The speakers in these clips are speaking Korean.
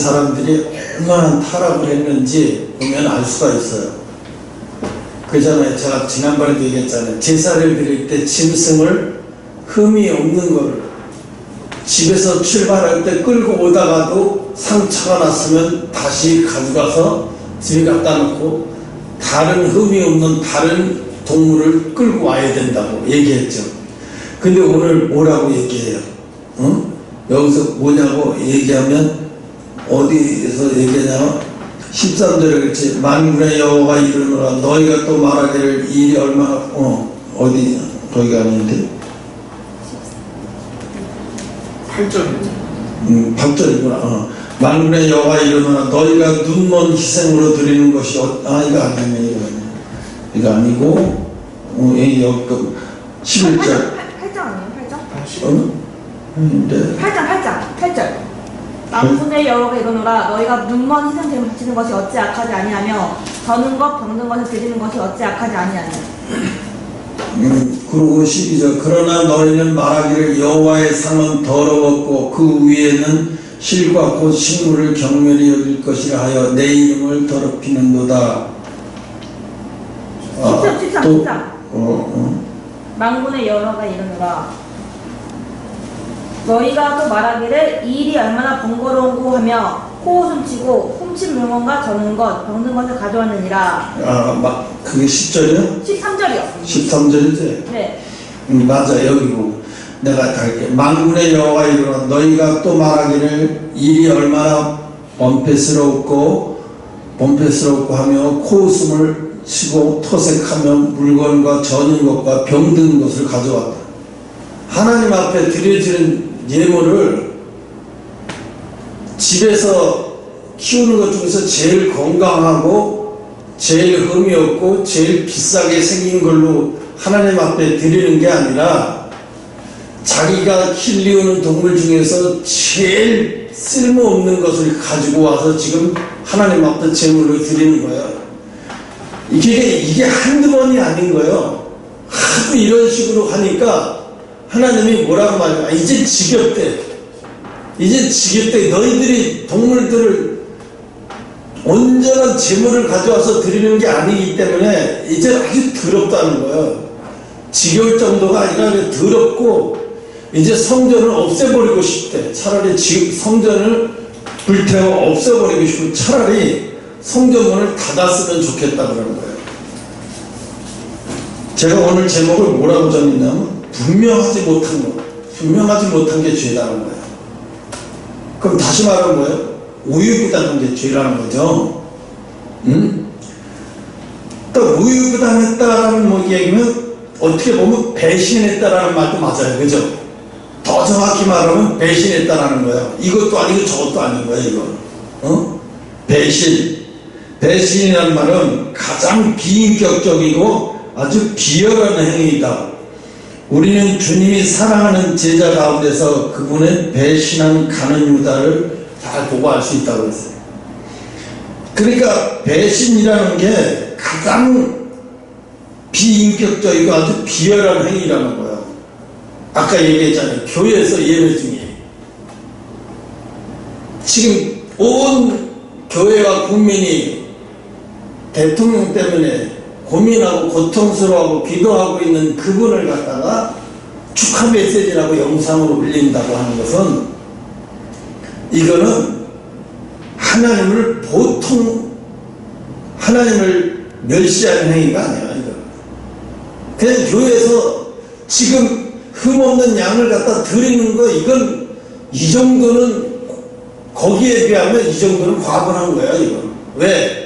사람들이 얼마나 타락을 했는지 보면 알 수가 있어요. 그전에 제가 지난번에도 얘기했잖아요. 제사를 드릴 때 짐승을 흠이 없는 거를 집에서 출발할 때 끌고 오다가도 상처가 났으면 다시 가져가서 집에 갖다 놓고 다른 흠이 없는 다른 동물을 끌고 와야 된다고 얘기했죠. 근데 오늘 뭐라고 얘기해요? 응? 여기서 뭐냐고 얘기하면 어디에서 얘기하냐면 13절에 그렇지. 만군의 여호와가 이르노라 너희가 또 말하기를 이 일이 얼마나 어디 거기가 아닌데 8절이죠. 8절이구나. 만군의 여호와가 이르노라 너희가 눈먼 희생으로 드리는 것이 이거 아니네. 이거 아니고 여기 11절 8장 아니에요? 8장? 네. 8절. 만군의 여호와가 이르노라 너희가 눈먼 희생제물 바치는 것이 어찌 악하지 아니하며 더는 것 병든 것을 드리는 것이 어찌 악하지 아니하냐. 그리고 12절 그러나 너희는 말하기를 여호와의 상은 더러웠고 그 위에는 실과 곧 식물을 경멸히 여길 것이라 하여 내 이름을 더럽히는도다. 13. 만군의 여호와가 이르노라 너희가 또 말하기를 이 일이 얼마나 번거로운고 하며 코웃음 치고 훔친 물건과 저는 것 병든 것을 가져왔느니라. 그게 10절이요? 13절이요. 13절이지? 네. 맞아. 여기고 내가 갈게. 만군의 여호와가 이르노라 너희가 또 말하기를 일이 얼마나 범패스럽고 하며 코웃음을 치고 토색하며 물건과 저는 것과 병든 것을 가져왔다. 하나님 앞에 드려지는 예물을 집에서 키우는 것 중에서 제일 건강하고 제일 흠이 없고 제일 비싸게 생긴 걸로 하나님 앞에 드리는 게 아니라 자기가 키우는 동물 중에서 제일 쓸모없는 것을 가지고 와서 지금 하나님 앞에 제물로 드리는 거예요. 이게 한두 번이 아닌 거예요. 하도 이런 식으로 하니까 하나님이 뭐라고 말해요? 이제 지겹대. 너희들이 동물들을 온전한 제물을 가져와서 드리는 게 아니기 때문에 이제 아주 더럽다는 거예요. 지겨울 정도가 아니라 더럽고 이제 성전을 없애버리고 싶대. 차라리 성전을 불태워 없애버리고 싶고 차라리 성전문을 닫았으면 좋겠다 그러는 거예요. 제가 오늘 제목을 뭐라고 정했냐면 분명하지 못한 게 죄라는 거예요. 그럼 다시 말하면 뭐예요? 우유부단한 게 죄라는 거죠. 또 우유부단했다라는 얘기면 어떻게 보면 배신했다라는 말도 맞아요. 그죠? 더 정확히 말하면 배신했다라는 거예요. 이것도 아니고 저것도 아닌 거예요. 이거. 배신이라는 말은 가장 비인격적이고 아주 비열한 행위이다. 우리는 주님이 사랑하는 제자 가운데서 그분의 배신한 가는 유다를 잘 보고 알 수 있다고 했어요. 그러니까 배신이라는 게 가장 비인격적이고 아주 비열한 행위라는 거예요. 아까 얘기했잖아요. 교회에서 예배 중에 지금 온 교회와 국민이 대통령 때문에 고민하고 고통스러워하고 기도하고 있는 그분을 갖다가 축하 메시지라고 영상으로 올린다고 하는 것은 이거는 하나님을 멸시하는 행위가 아니야. 이거 그냥 교회에서 지금 흠없는 양을 갖다 드리는 거 이건 이 정도는 거기에 비하면 이 정도는 과분한 거야. 이건 왜?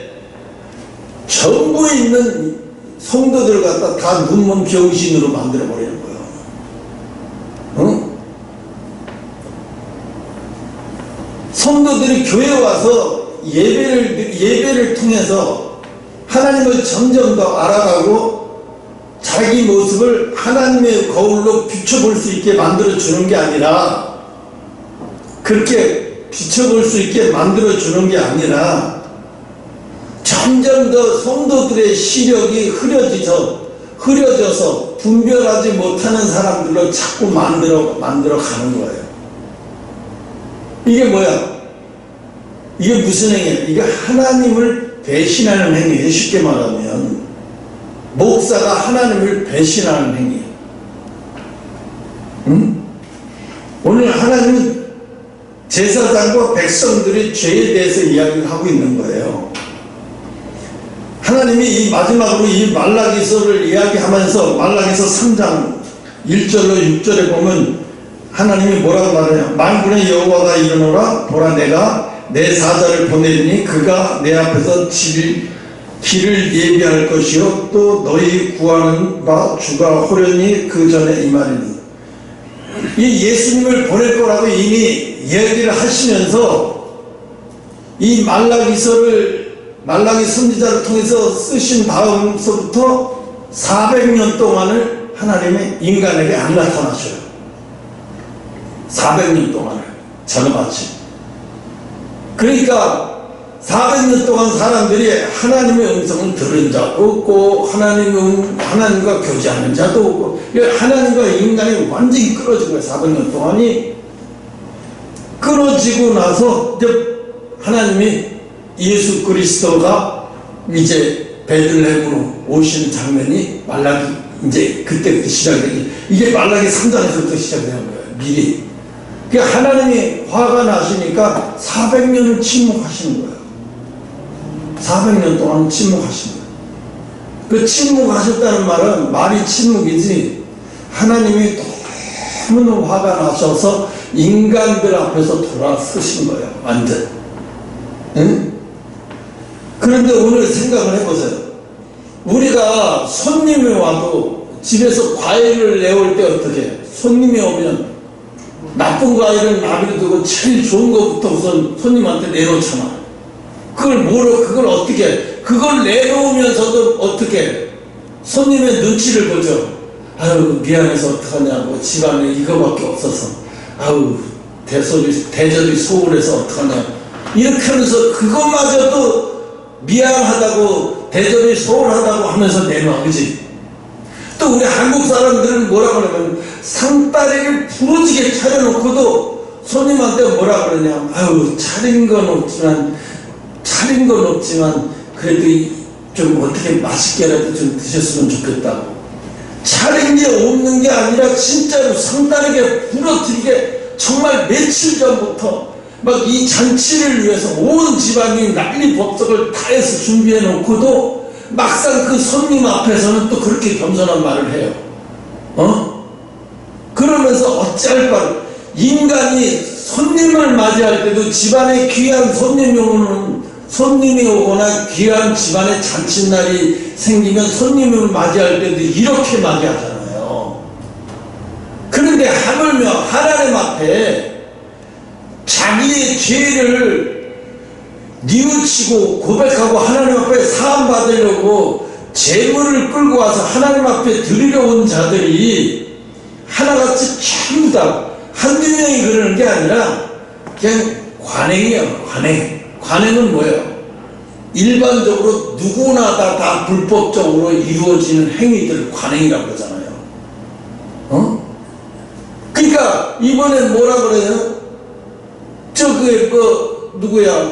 전부 있는 성도들 갖다 다 눈먼 병신으로 만들어버리는 거예요. 응? 성도들이 교회에 와서 예배를 통해서 하나님을 점점 더 알아가고 자기 모습을 하나님의 거울로 비춰볼 수 있게 만들어주는 게 아니라 그렇게 비춰볼 수 있게 만들어주는 게 아니라 점점 더 성도들의 시력이 흐려져서 분별하지 못하는 사람들로 자꾸 만들어 가는 거예요. 이게 뭐야? 이게 무슨 행위예요? 이게 하나님을 배신하는 행위예요. 쉽게 말하면 목사가 하나님을 배신하는 행위예요. 응? 오늘 하나님은 제사장과 백성들의 죄에 대해서 이야기를 하고 있는 거예요. 하나님이 이 마지막으로 이 말라기서를 이야기하면서 말라기서 3장 1절로 6절에 보면 하나님이 뭐라고 말하냐. 만군의 여호와가 이르노라 보라 내가 내 사자를 보내리니 그가 내 앞에서 길을 예비할 것이요 또 너희 구하는 바 주가 호련히 그 전에 임하리니. 이 예수님을 보낼 거라고 이미 이야기를 하시면서 이 말라기 선지자를 통해서 쓰신 다음서부터 400년 동안을 하나님의 인간에게 안 나타나셔요. 400년 동안을 자그마치. 그러니까 400년 동안 사람들이 하나님의 음성을 들은 자 없고 하나님과 교제하는 자도 없고 하나님과 인간이 완전히 끊어진 거예요. 400년 동안이 끊어지고 나서 이제 하나님이 예수 그리스도가 이제 베들레헴으로 오시는 장면이 말라기 이제 그때부터 시작되기. 이게 말라기 3장에서부터 시작되는 거예요. 미리. 그러니까 하나님이 화가 나시니까 400년을 침묵하시는 거예요. 400년 동안 침묵하신 거예요. 그 침묵하셨다는 말은 말이 침묵이지 하나님이 너무너무 화가 나셔서 인간들 앞에서 돌아서신 거예요. 완전. 응? 그런데 오늘 생각을 해보세요. 우리가 손님이 와도 집에서 과일을 내올 때 어떻게 해요? 손님이 오면 나쁜 과일은 나비로 두고 제일 좋은 것부터 우선 손님한테 내놓잖아. 그걸 어떻게 해? 그걸 내놓으면서도 어떻게 해? 손님의 눈치를 보죠. 아유 미안해서 어떡하냐고 집안에 이거밖에 없어서 아유 대접이 소홀해서 어떡하냐 이렇게 하면서 그것마저도 미안하다고 대접이 소홀하다고 하면서 내놔. 그지? 또 우리 한국 사람들은 뭐라 그러면 상다리를 부러지게 차려놓고도 손님한테 뭐라 그러냐. 아유 차린 건 없지만 그래도 좀 어떻게 맛있게라도 좀 드셨으면 좋겠다고. 차린 게 없는 게 아니라 진짜로 상다리게 부러뜨리게 정말 며칠 전부터 막 이 잔치를 위해서 온 집안이 난리 법석을 다 해서 준비해 놓고도 막상 그 손님 앞에서는 또 그렇게 겸손한 말을 해요. 그러면서 어찌할 바를. 인간이 손님을 맞이할 때도 집안에 귀한 손님이 오거나 귀한 집안에 잔칫날이 생기면 손님을 맞이할 때도 이렇게 맞이하잖아요. 그런데 하물며 하나님 앞에 자기의 죄를 뉘우치고 고백하고 하나님 앞에 사함 받으려고 재물을 끌고 와서 하나님 앞에 드리려 온 자들이 하나같이 전부 다 한두 명이 그러는 게 아니라 그냥 관행이에요. 관행은 뭐예요? 일반적으로 누구나 다 불법적으로 이루어지는 행위들을 관행이라고 그러잖아요. 그러니까 이번엔 뭐라 그래요? 누구야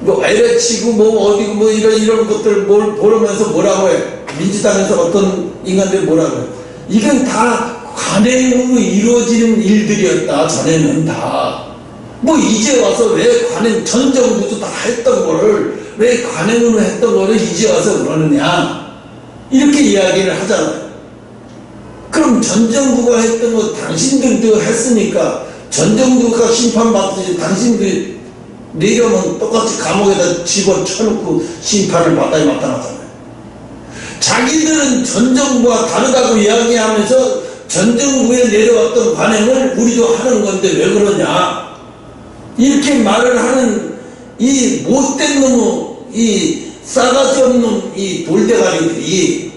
LH고 어디고 이런 것들 보면서 뭐라고 해? 민주당에서 어떤 인간들이 뭐라고 해? 이건 다 관행으로 이루어지는 일들이었다. 전에는 다. 이제 와서 왜 전 정부도 다 했던 거를 왜 관행으로 했던 거를 이제 와서 그러느냐. 이렇게 이야기를 하잖아요. 그럼 전 정부가 했던 거 당신들도 했으니까 전 정부가 심판받듯이 당신들이 내려면 똑같이 감옥에다 집어쳐놓고 심판을 마땅히 마땅하잖아요. 자기들은 전 정부와 다르다고 이야기하면서 전 정부에 내려왔던 관행을 우리도 하는 건데 왜 그러냐. 이렇게 말을 하는 이 못된 놈, 이 싸가지 없는 놈, 이 돌대가리들이,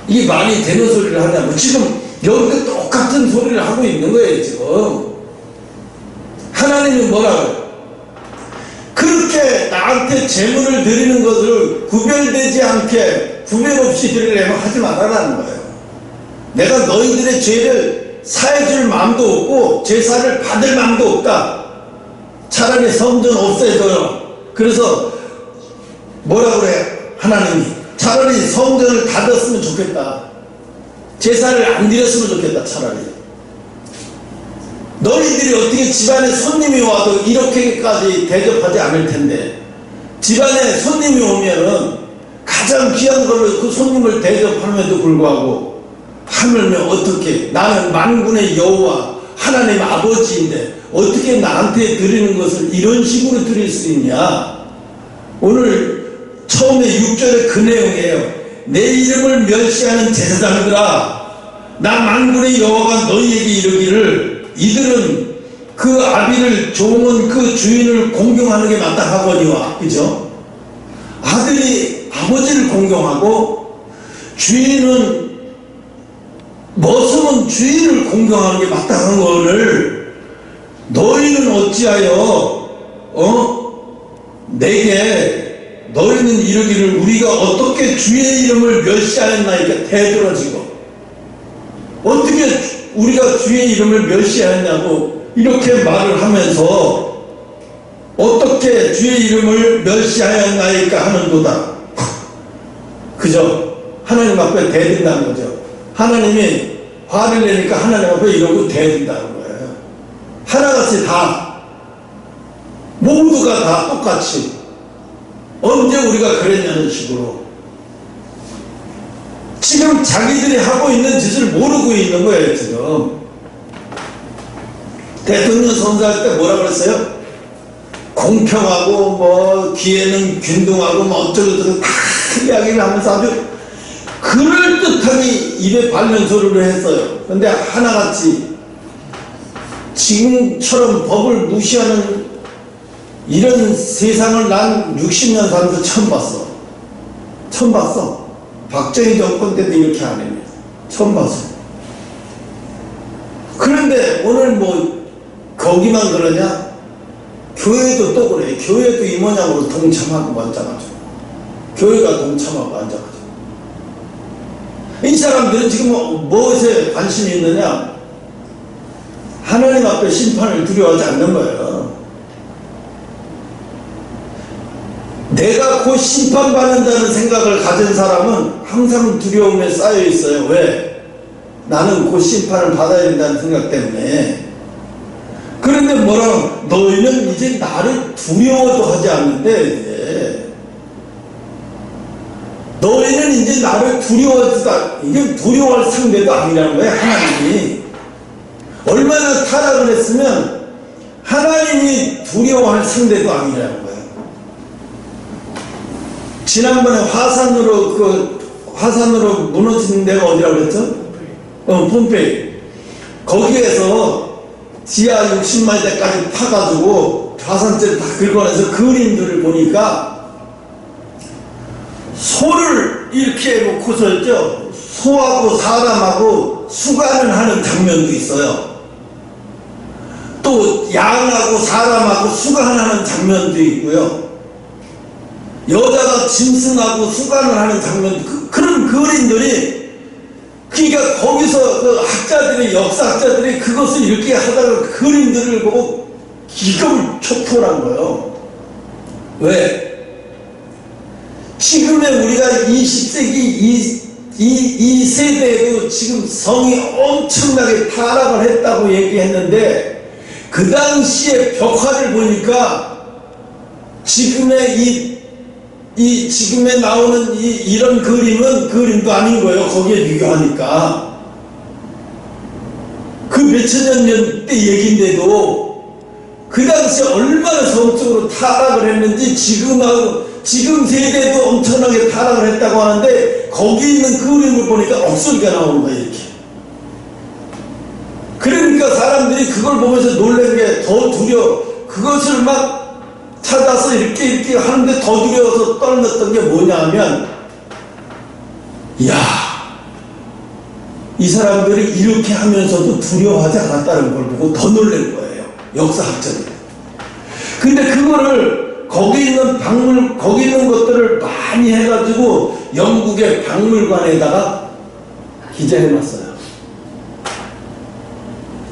이 말이 되는 소리를 하냐고. 지금 여기도 똑같은 소리를 하고 있는 거예요, 지금. 하나님은 뭐라고요? 그렇게 나한테 재물을 드리는 것을 구별되지 않게 구별 없이 드리려면 하지 말아라는 거예요. 내가 너희들의 죄를 사해줄 마음도 없고 제사를 받을 마음도 없다. 차라리 성전 없애줘요. 그래서 뭐라 그래 하나님이 차라리 성전을 닫았으면 좋겠다. 제사를 안 드렸으면 좋겠다. 차라리 너희들이 어떻게 집안에 손님이 와도 이렇게까지 대접하지 않을 텐데, 집안에 손님이 오면은 가장 귀한 걸로 그 손님을 대접함에도 불구하고 하물며 어떻게 나는 만군의 여호와 하나님 아버지인데 어떻게 나한테 드리는 것을 이런 식으로 드릴 수 있냐. 오늘 처음에 6절에 그 내용이에요. 내 이름을 멸시하는 제사장들아, 나 만군의 여호와가 너희에게 이르기를 이들은 그 아비를 종은 그 주인을 공경하는 게 마땅하거니와. 그죠? 아들이 아버지를 공경하고 주인은 머슴은 주인을 공경하는 게 마땅한 거를 너희는 어찌하여 내게 너희는 이르기를 우리가 어떻게 주의 이름을 멸시하였나이까. 대들어지고 어떻게 우리가 주의 이름을 멸시하였냐고 이렇게 말을 하면서 어떻게 주의 이름을 멸시하였나이까 하는도다. 그죠? 하나님 앞에 대든다는 거죠. 하나님이 화를 내니까 하나님 앞에 이러고 대든다는 거예요. 하나같이 다 모두가 다 똑같이 언제 우리가 그랬냐는 식으로 지금 자기들이 하고 있는 짓을 모르고 있는 거예요. 지금 대통령 선거할 때 뭐라 그랬어요? 공평하고 뭐 기회는 균등하고 뭐 어쩌고저쩌고 다 이야기를 하면서 아주 그럴듯하게 입에 발면 소리를 했어요. 근데 하나같이 지금처럼 법을 무시하는 이런 세상을 난 60년 살면서 처음 봤어. 처음 봤어. 박정희 정권 때도 이렇게 안 했네. 처음 봤어. 그런데 오늘 뭐 거기만 그러냐? 교회도 또 그래. 교회도 이 모양으로 동참하고 앉아가지고 교회가 동참하고 앉아가지고 이 사람들은 지금 무엇에 관심이 있느냐? 하나님 앞에 심판을 두려워하지 않는 거예요. 내가 곧 심판받는다는 생각을 가진 사람은 항상 두려움에 쌓여 있어요. 왜? 나는 곧 심판을 받아야 된다는 생각 때문에. 그런데 뭐라 너희는 이제 나를 두려워도 하지 않는데 이제 너희는 이제 나를 두려워하지도 이게 두려워할 상대도 아니라는 거예요. 하나님이 얼마나 타락을 했으면 하나님이 두려워할 상대도 아니라는 거예요. 지난번에 화산으로 무너진 데가 어디라고 그랬죠? 폼페이. 거기에서 지하 60만 대까지 파가지고 화산재를 다 긁어내서 그림들을 보니까 소를 이렇게 놓고서였죠. 소하고 사람하고 수간을 하는 장면도 있어요. 또 양하고 사람하고 수간하는 장면도 있고요. 여자가 짐승하고 수간을 하는 장면, 그런 그림들이, 그러니까 거기서 그 학자들이, 역사학자들이 그것을 이렇게 하다가 그림들을 보고 기겁을 촉발한 거예요. 왜? 지금의 우리가 20세기 이 세대에도 지금 성이 엄청나게 타락을 했다고 얘기했는데, 그 당시에 벽화를 보니까 지금에 나오는 이런 그림은 그림도 아닌 거예요. 거기에 비교하니까. 그 몇천 년 때 얘기인데도 그 당시에 얼마나 성적으로 타락을 했는지 지금 세대도 엄청나게 타락을 했다고 하는데 거기 있는 그림을 보니까 억소리가 나오는 거예요. 이렇게. 그러니까 사람들이 그걸 보면서 놀란 게 더 두려워. 그것을 막 찾아서 이렇게 하는데 더 두려워서 떨렸던 게 뭐냐 하면, 이야, 이 사람들이 이렇게 하면서도 두려워하지 않았다는 걸 보고 더 놀란 거예요. 역사학자들이. 근데 그거를 거기 있는 것들을 많이 해가지고 영국의 박물관에다가 기재해놨어요.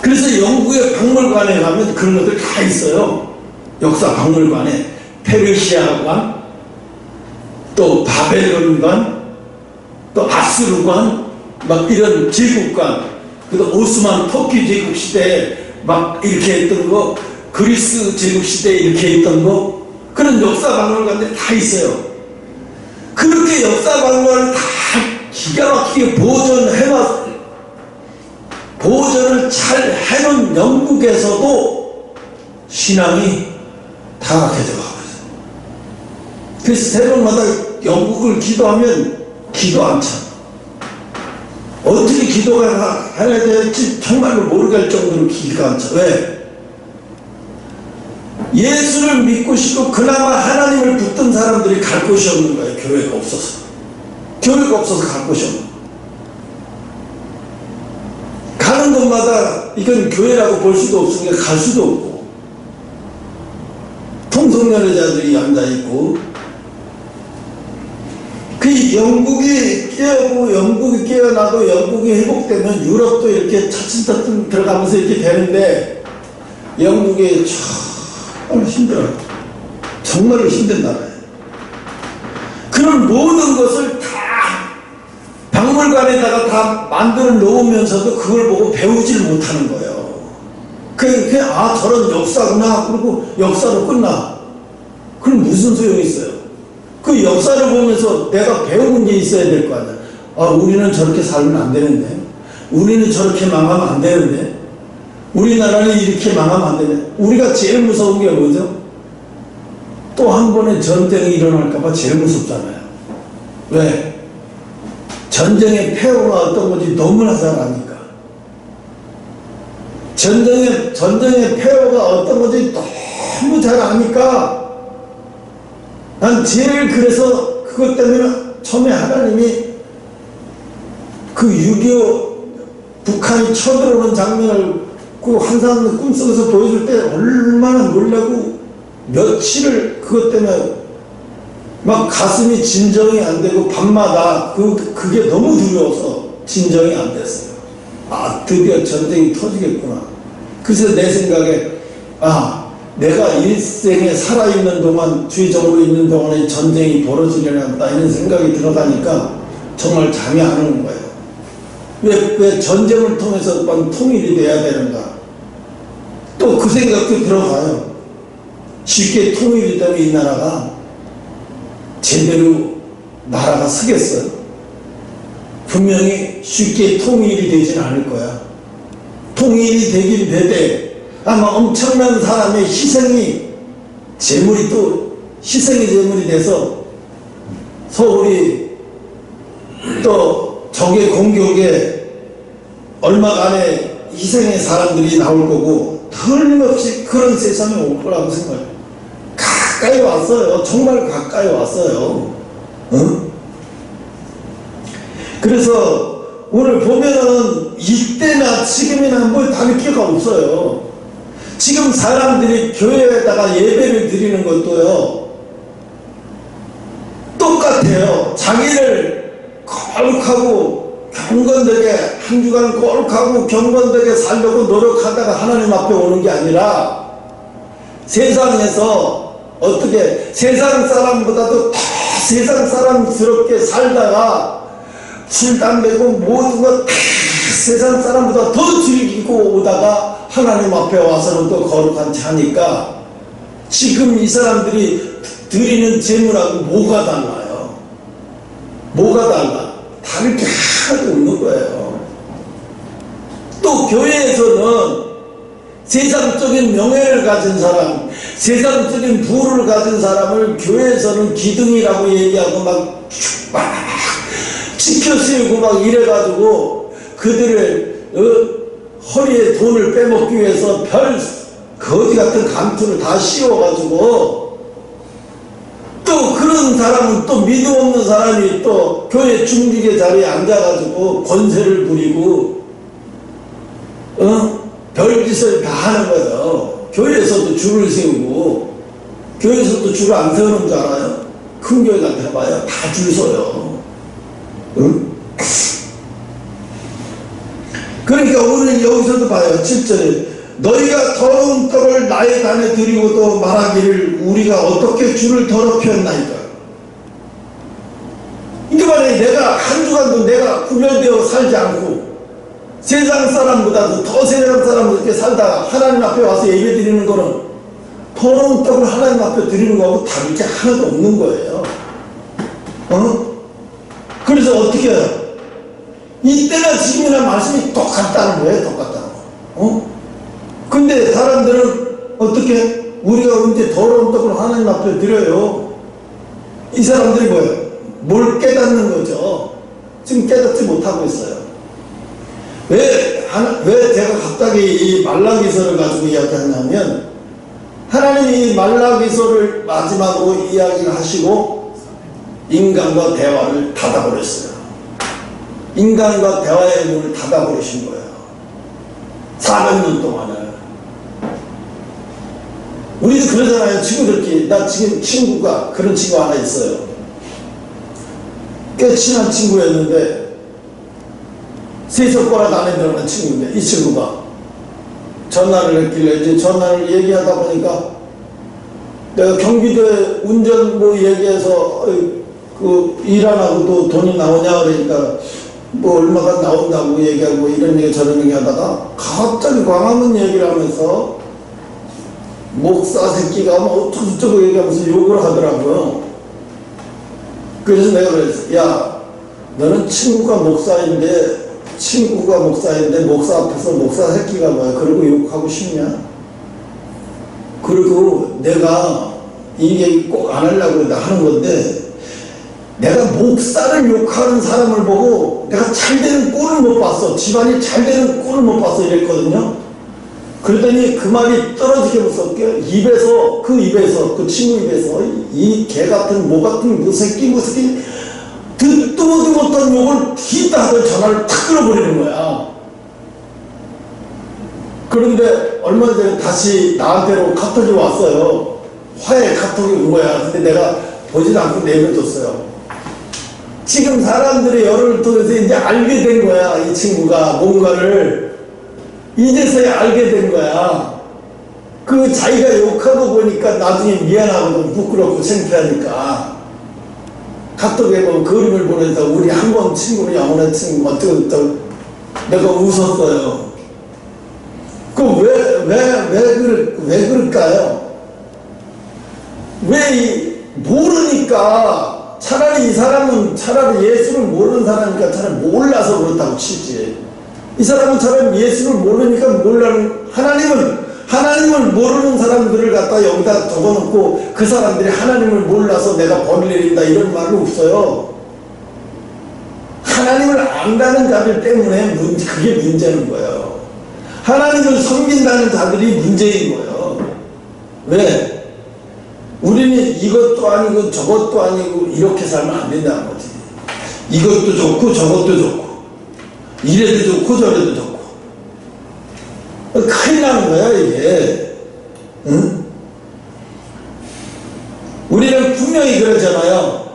그래서 영국의 박물관에 가면 그런 것들 다 있어요. 역사 박물관에 페르시아관, 또 바벨론관, 또 아수르관, 막 이런 제국관, 그리고 오스만 터키 제국 시대에 막 이렇게 했던 거, 그리스 제국 시대에 이렇게 했던 거, 그런 역사 박물관들이 다 있어요. 그렇게 역사 박물관을 다 기가 막히게 보존을 잘 해놓은 영국에서도 신앙이 타락해져 가고 있어요. 그래서 새벽마다 영국을 기도하면 기도 안 차. 어떻게 기도가 해야 될지 정말로 모르겠을 정도로 기가 안 차. 왜? 예수를 믿고 싶고 그나마 하나님을 붙든 사람들이 갈 곳이 없는 거예요. 교회가 없어서. 교회가 없어서 갈 곳이 없는 거예요. 가는 곳마다 이건 교회라고 볼 수도 없으니까 갈 수도 없고, 통성연애자들이 앉아있고, 그 영국이 깨어고 영국이 깨어나도 영국이 회복되면 유럽도 이렇게 차츰차츰 들어가면서 이렇게 되는데, 영국이 정말 힘들어요. 정말로 힘든 나라예요. 그런 모든 것을 다 박물관에다가 다 만들어 놓으면서도 그걸 보고 배우질 못하는 거예요. 그냥 저런 역사구나. 그리고 역사로 끝나. 그럼 무슨 소용이 있어요? 그 역사를 보면서 내가 배우는 게 있어야 될 거 아니야. 우리는 저렇게 살면 안 되는데, 우리는 저렇게 망하면 안 되는데, 우리나라는 이렇게 망하면 안 되는데. 우리가 제일 무서운 게 뭐죠? 또 한 번의 전쟁이 일어날까봐 제일 무섭잖아요. 왜? 전쟁의 폐허가 어떤 건지 너무나 잘 아니까. 전쟁의 폐허가 어떤 건지 너무 잘 아니까, 난 제일 그래서 그것 때문에 처음에 하나님이 그 6.25 북한이 쳐들어오는 장면을 그 한산 꿈속에서 보여줄 때 얼마나 놀라고 며칠을 그것 때문에 막 가슴이 진정이 안 되고 밤마다 그게 너무 두려워서 진정이 안 됐어요. 드디어 전쟁이 터지겠구나. 그래서 내 생각에 내가 일생에 살아있는 동안, 주의적으로 있는 동안에 전쟁이 벌어지려나 이런 생각이 들어가니까 정말 잠이 안 오는 거예요. 왜 전쟁을 통해서 통일이 돼야 되는가? 또 그 생각도 들어가요. 쉽게 통일이 되면 이 나라가 제대로 나라가 서겠어요? 분명히 쉽게 통일이 되진 않을 거야. 통일이 되긴 되되 아마 엄청난 사람의 희생이 재물이 돼서 서울이 또 적의 공격에 얼마간의 희생의 사람들이 나올 거고, 틀림없이 그런 세상이 올 거라고 생각해요. 가까이 왔어요. 정말 가까이 왔어요. 그래서 오늘 보면은 이때나 지금이나 뭘 다를 게가 없어요. 지금 사람들이 교회에다가 예배를 드리는 것도요, 똑같아요. 자기를 거룩하고 경건되게, 한 주간 거룩하고 경건되게 살려고 노력하다가 하나님 앞에 오는 게 아니라, 세상에서 어떻게 세상 사람보다도 더 세상 사람스럽게 살다가 술, 담배고 모든 것 세상 사람보다 더 즐기고 오다가 하나님 앞에 와서는 또 거룩한 채 하니까, 지금 이 사람들이 드리는 재물하고 뭐가 달라요? 뭐가 달라? 다를 게 하나도 없는 거예요. 또 교회에서는 세상적인 명예를 가진 사람, 세상적인 부를 가진 사람을 교회에서는 기둥이라고 얘기하고 막 지켜세우고 막 이래가지고 그들의 허리에 돈을 빼먹기 위해서 별 거지 같은 감투를 다 씌워가지고, 또 그런 사람은 또 믿음 없는 사람이 또 교회 중직의 자리에 앉아가지고 권세를 부리고 별짓을 다 하는 거예요. 교회에서도 줄을 세우고, 교회에서도 줄을 안 세우는 줄 알아요? 큰 교회 같은 데 봐요. 다 줄 서요. 그러니까 오늘 여기서도 봐요. 7절에 너희가 더러운 떡을 나의 단에 드리고도 말하기를 우리가 어떻게 주를 더럽혔나이까. 이게 말해. 내가 한 주간도 내가 구별되어 살지 않고 세상 사람보다도 더 세상 사람보다 이렇게 살다가 하나님 앞에 와서 예배 드리는 거는 더러운 떡을 하나님 앞에 드리는 거하고 다를 게 하나도 없는 거예요. 그래서 어떻게 해요? 이때나 지금이나 말씀이 똑같다는 거예요. 똑같다는 거. 근데 사람들은 어떻게 우리가 언제 더러운 떡을 하나님 앞에 드려요? 이 사람들이 뭐예요? 뭘 깨닫는 거죠? 지금 깨닫지 못하고 있어요. 왜 제가 갑자기 이 말라기서를 가지고 이야기하냐면, 하나님이 말라기서를 마지막으로 이야기를 하시고 인간과 대화를 닫아버렸어요. 인간과 대화의 문을 닫아버리신 거예요. 400년 동안을. 우리도 그러잖아요. 친구들끼리. 나 지금 친구가 그런 친구 하나 있어요. 꽤 친한 친구였는데 세속과라 안에 들어간 친구인데, 이 친구가 전화를 했길래 이제 전화를 얘기하다 보니까 내가 경기도에 운전 뭐 얘기해서 그 일 안 하고 또 돈이 나오냐 그러니까 뭐 얼마가 나온다고 얘기하고 이런 얘기 저런 얘기 하다가 갑자기 광화문 얘기를 하면서 목사 새끼가 뭐 어쩌고저쩌고 얘기하면서 욕을 하더라고요. 그래서 내가 그랬어. 야, 너는 친구가 목사인데 목사 앞에서 목사 새끼가 뭐야 그러고 욕하고 싶냐? 그리고 내가 이 얘기 꼭 안 하려고 하는 건데, 내가 목사를 욕하는 사람을 보고 내가 잘 되는 꼴을 못 봤어. 집안이 잘 되는 꼴을 못 봤어. 이랬거든요. 그랬더니 그 말이 떨어지게 무섭게 그 친구 입에서 이 개 같은 모 같은 그 새끼 듣도 보도 못한 욕을 뒤다 하던 전화를 탁 끊어버리는 거야. 그런데 얼마 전에 다시 나한테로 카톡이 왔어요. 화해 카톡이 온 거야. 근데 내가 보지도 않고 내버려뒀어요. 지금 사람들의 여론을 통해서 이제 알게 된 거야. 이 친구가 뭔가를 이제서야 알게 된 거야. 그 자기가 욕하고 보니까 나중에 미안하거든. 부끄럽고 창피하니까. 카톡에 보면 그림을 보내서 우리 한 번 친구는 영원한 친구 어쩌고 내가 웃었어요. 왜 그럴까요? 모르니까. 차라리 이 사람은 예수를 모르는 사람이니까 차라리 몰라서 그렇다고 치지. 이 사람은 차라리 예수를 모르니까 하나님을 모르는 사람들을 갖다 여기다 적어놓고 그 사람들이 하나님을 몰라서 내가 벌을 내린다 이런 말은 없어요. 하나님을 안다는 자들 때문에 그게 문제는 거예요. 하나님을 섬긴다는 자들이 문제인 거예요. 왜? 우리는 이것도 아니고 저것도 아니고 이렇게 살면 안 된다는 거지. 이것도 좋고 저것도 좋고 이래도 좋고 저래도 좋고 큰일 나는 거야 이게. 응? 우리는 분명히 그러잖아요.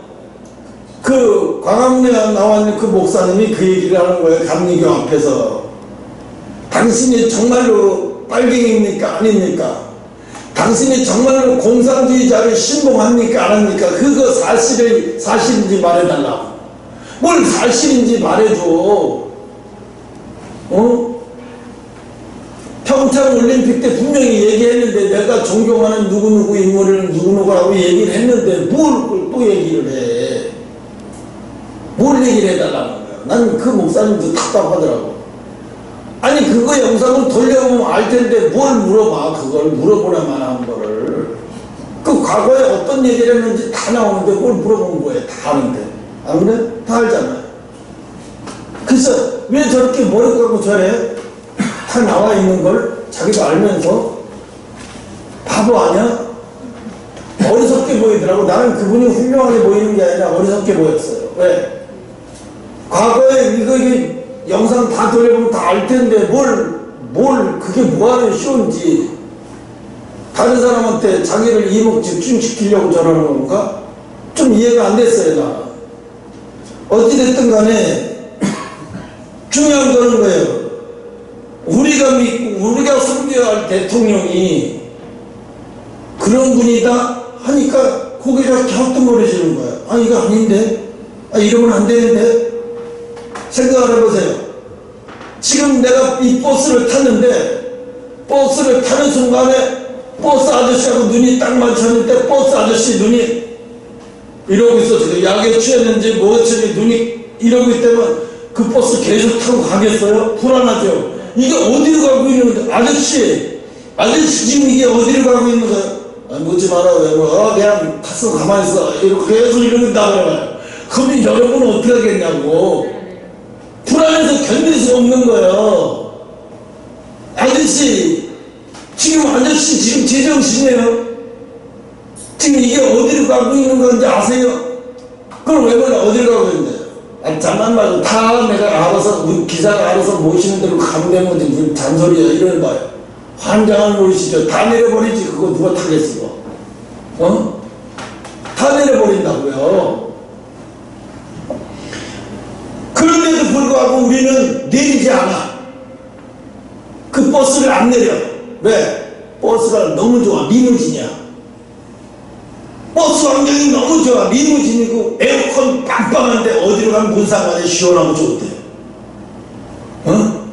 그 광화문에 나와 있는 그 목사님이 그 얘기를 하는 거예요. 감리교 앞에서. 당신이 정말로 빨갱이입니까 아닙니까? 당신이 정말로 공산주의자를 신봉합니까 안 합니까? 그거 사실인지 말해달라고. 뭘 사실인지 말해줘. 평창 올림픽 때 분명히 얘기했는데, 내가 존경하는 누구누구 인물을 누구누구라고 얘기를 했는데 뭘 또 얘기를 해. 뭘 얘기를 해달라는 거야. 난 그 목사님도 답답하더라고. 아니 그거 영상을 돌려보면 알 텐데 뭘 물어봐. 그걸 물어보나 만한 거를. 그 과거에 어떤 얘기를 했는지 다 나오는데 뭘 물어본 거예요. 다 아는데. 안 그래? 다 알잖아요. 그래서 왜 저렇게 머리 감고 저래? 다 나와 있는 걸 자기도 알면서 바보 아니야? 어리석게 보이더라고. 나는 그분이 훌륭하게 보이는 게 아니라 어리석게 보였어요. 왜? 과거에 이거 영상 다 돌려보면 다 알 텐데 그게 뭐하는 쇼인지. 다른 사람한테 자기를 이목 집중시키려고 저러는 건가? 좀 이해가 안 됐어요, 나. 어찌됐든 간에 중요한 거는 거예요. 우리가 믿고 우리가 섬기는 섬겨야 할 대통령이 그런 분이다 하니까 고개가 갸우뚱거려지는 거야. 아, 이거 아닌데? 아, 이러면 안 되는데? 생각을 해보세요. 지금 내가 이 버스를 탔는데, 버스를 타는 순간에 버스 아저씨하고 눈이 딱 맞췄는데, 버스 아저씨 눈이 이러고 있었어요. 약에 취했는지 뭐였는지 눈이 이러고 있다면 그 버스 계속 타고 가겠어요? 불안하죠? 이게 어디로 가고 있는 건데, 아저씨 지금 이게 어디로 가고 있는 거야? 아, 묻지 마라. 왜? 그냥 탔어. 가만히 있어. 이렇게 계속 이러는다고 그래요. 그러면 여러분은 어떻게 하겠냐고. 불안해서 견딜 수 없는 거예요. 아저씨, 지금 제정신이에요. 지금 이게 어디로 가고 있는 건지 아세요? 그럼 왜 그래? 어디로 가고 있는데? 아, 장난 말고 다 내가 알아서, 기사가 알아서 모시는 대로 가면 되는 건지 무슨 잔소리야. 이런 봐요. 환장을 모르시죠. 다 내려버리지. 그거 누가 타겠어? 어? 다 내려버린다고요. 그런데도 불구하고 우리는 내리지 않아. 그 버스를 안 내려. 왜? 버스가 너무 좋아. 리무진이야. 버스 환경이 너무 좋아. 리무진이고 에어컨 빵빵한데 어디로 가면 뭔 상관에 시원하고 좋대. 어?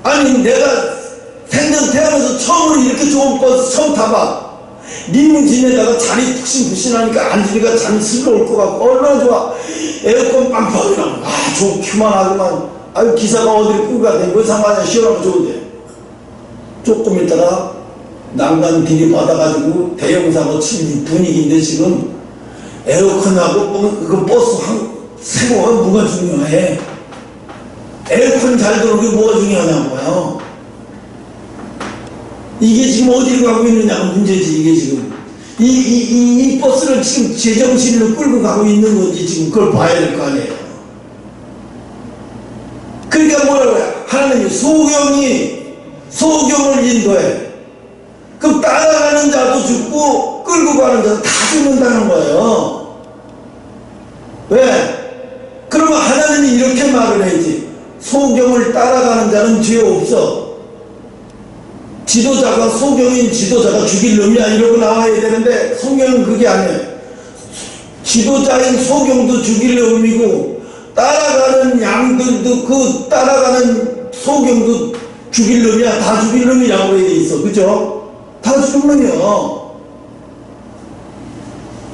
아니 내가 생전 태어나서 처음으로 이렇게 좋은 버스 처음 타봐. 리무진에다가 자리 푹신푹신하니까 앉으니까 잠이 슬슬 올 것 같고 얼마나 좋아. 에어컨 빵빵이라고 좋기만 하지만 아유 기사가 어디를 끌고 가야 돼. 뭔 상관이야. 시원하고 좋은데. 조금 있다가 난간 들이받아가지고 대형사고 친 분위기인데 지금 에어컨하고 그 버스 세고가 뭐가 중요해. 에어컨 잘 들어오기 뭐가 중요하냐고요. 이게 지금 어디로 가고 있느냐가 문제지. 이게 지금 이 버스를 지금 제정신으로 끌고 가고 있는 건지 지금 그걸 봐야 될 거 아니에요. 그러니까 뭐라고 해. 하나님이 소경을 인도해. 그럼 따라가는 자도 죽고 끌고 가는 자도 다 죽는다는 거예요. 왜? 그러면 하나님이 이렇게 말을 해야지. 소경을 따라가는 자는 죄 없어. 지도자가 소경인 지도자가 죽일 놈이야 이러고 나와야 되는데 성경은 그게 아니에요. 지도자인 소경도 죽일 놈이고 따라가는 양들도 그 따라가는 소경도 죽일 놈이야. 다 죽일 놈이라고 돼 있어. 그죠? 다 죽일 놈이야.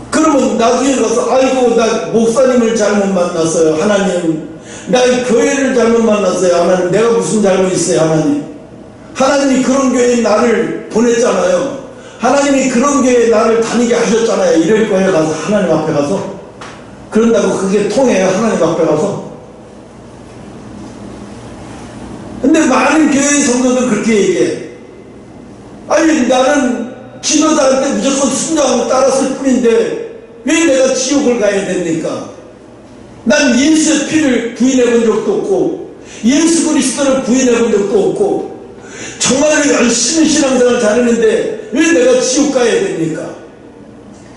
그러면 나중에 가서 아이고 나 목사님을 잘못 만났어요 하나님. 나 교회를 잘못 만났어요 하나님. 내가 무슨 잘못 있어요 하나님. 하나님이 그런 교회에 나를 보냈잖아요. 하나님이 그런 교회에 나를 다니게 하셨잖아요. 이럴 거예요. 가서 하나님 앞에 가서. 그런다고 그게 통해요. 하나님 앞에 가서. 근데 많은 교회의 성도들 그렇게 얘기해. 아니 나는 지도자한테 무조건 순종하고 따랐을 뿐인데 왜 내가 지옥을 가야 됩니까? 난 예수의 피를 부인해 본 적도 없고 예수 그리스도를 부인해 본 적도 없고 정말로 열심히 신앙생활 잘했는데 왜 내가 지옥 가야 됩니까?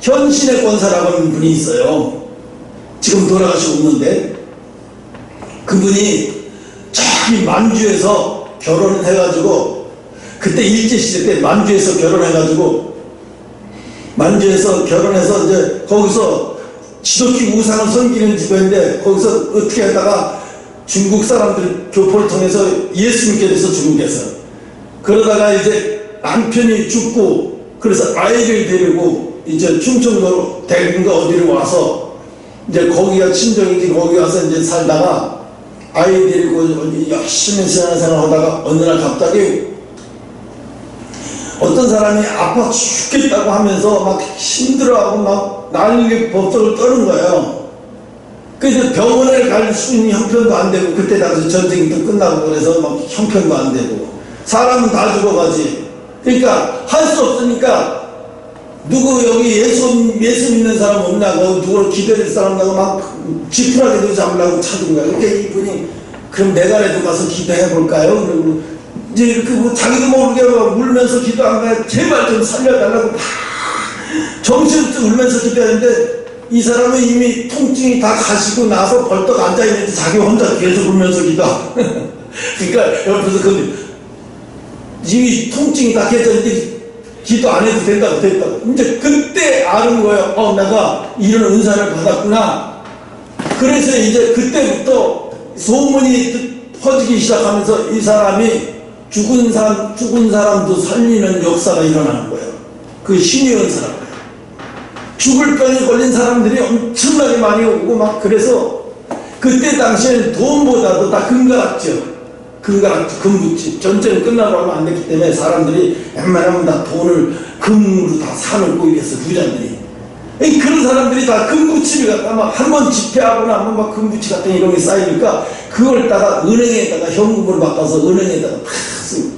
현신의 권사라고 하는 분이 있어요. 지금 돌아가시고 없는데 그분이 저기 만주에서 결혼을 해가지고 그때 일제시대 때 만주에서 결혼해가지고 만주에서 결혼해서 이제 거기서 지도교 우상을 섬기는 집인데 거기서 어떻게 하다가 중국 사람들 교포를 통해서 예수 믿게 돼서 중국에서 그러다가 이제 남편이 죽고 그래서 아이를 데리고 이제 충청도로 대구인가 어디로 와서 이제 거기가 친정이지 거기 와서 이제 살다가 아이 데리고 열심히 신앙생활 하다가 어느 날 갑자기 어떤 사람이 아파 죽겠다고 하면서 막 힘들어하고 막 난리 법석을 떠는 거예요. 그래서 병원에 갈 수 있는 형편도 안 되고 그때 당시 전쟁이 또 끝나고 그래서 막 형편도 안 되고 사람은 다 죽어가지. 그러니까 할 수 없으니까 누구 여기 예수 믿는 사람 없냐고 누구를 기다릴 사람 나고 막 지푸라기도 잡으려고 찾은 거야. 그러니까 이분이 그럼 내가라도 가서 기도해 볼까요? 그리고 이제 이렇게 뭐 자기도 모르게 울면서 기도한 거야. 제발 좀 살려달라고 막 정신없이 울면서 기도했는데 이 사람은 이미 통증이 다 가시고 나서 벌떡 앉아있는데 자기 혼자 계속 울면서 기도하고 그러니까 옆에서 이 통증이 다 깨졌는데 기도 안 해도 된다고 됐다고. 이제 그때 아는 거예요. 내가 이런 은사를 받았구나. 그래서 이제 그때부터 소문이 퍼지기 시작하면서 이 사람이 죽은 사람도 살리는 역사가 일어나는 거예요. 그 신의 은사라고 해요. 죽을 병에 걸린 사람들이 엄청나게 많이 오고 막 그래서 그때 당시에는 돈보다도 다 금가락죠. 금붙집. 전쟁 끝나고 얼마 안 됐기 때문에 사람들이 웬만하면 다 돈을 금으로 다 사놓고 이랬어, 부자들이. 그런 사람들이 다 금붙집을 갖다 막 한 번 집회하고 나면 막 금붙이 같은 이런 게 쌓이니까 그걸 따가 은행에다가 현금으로 바꿔서 은행에다가 다 쓰고.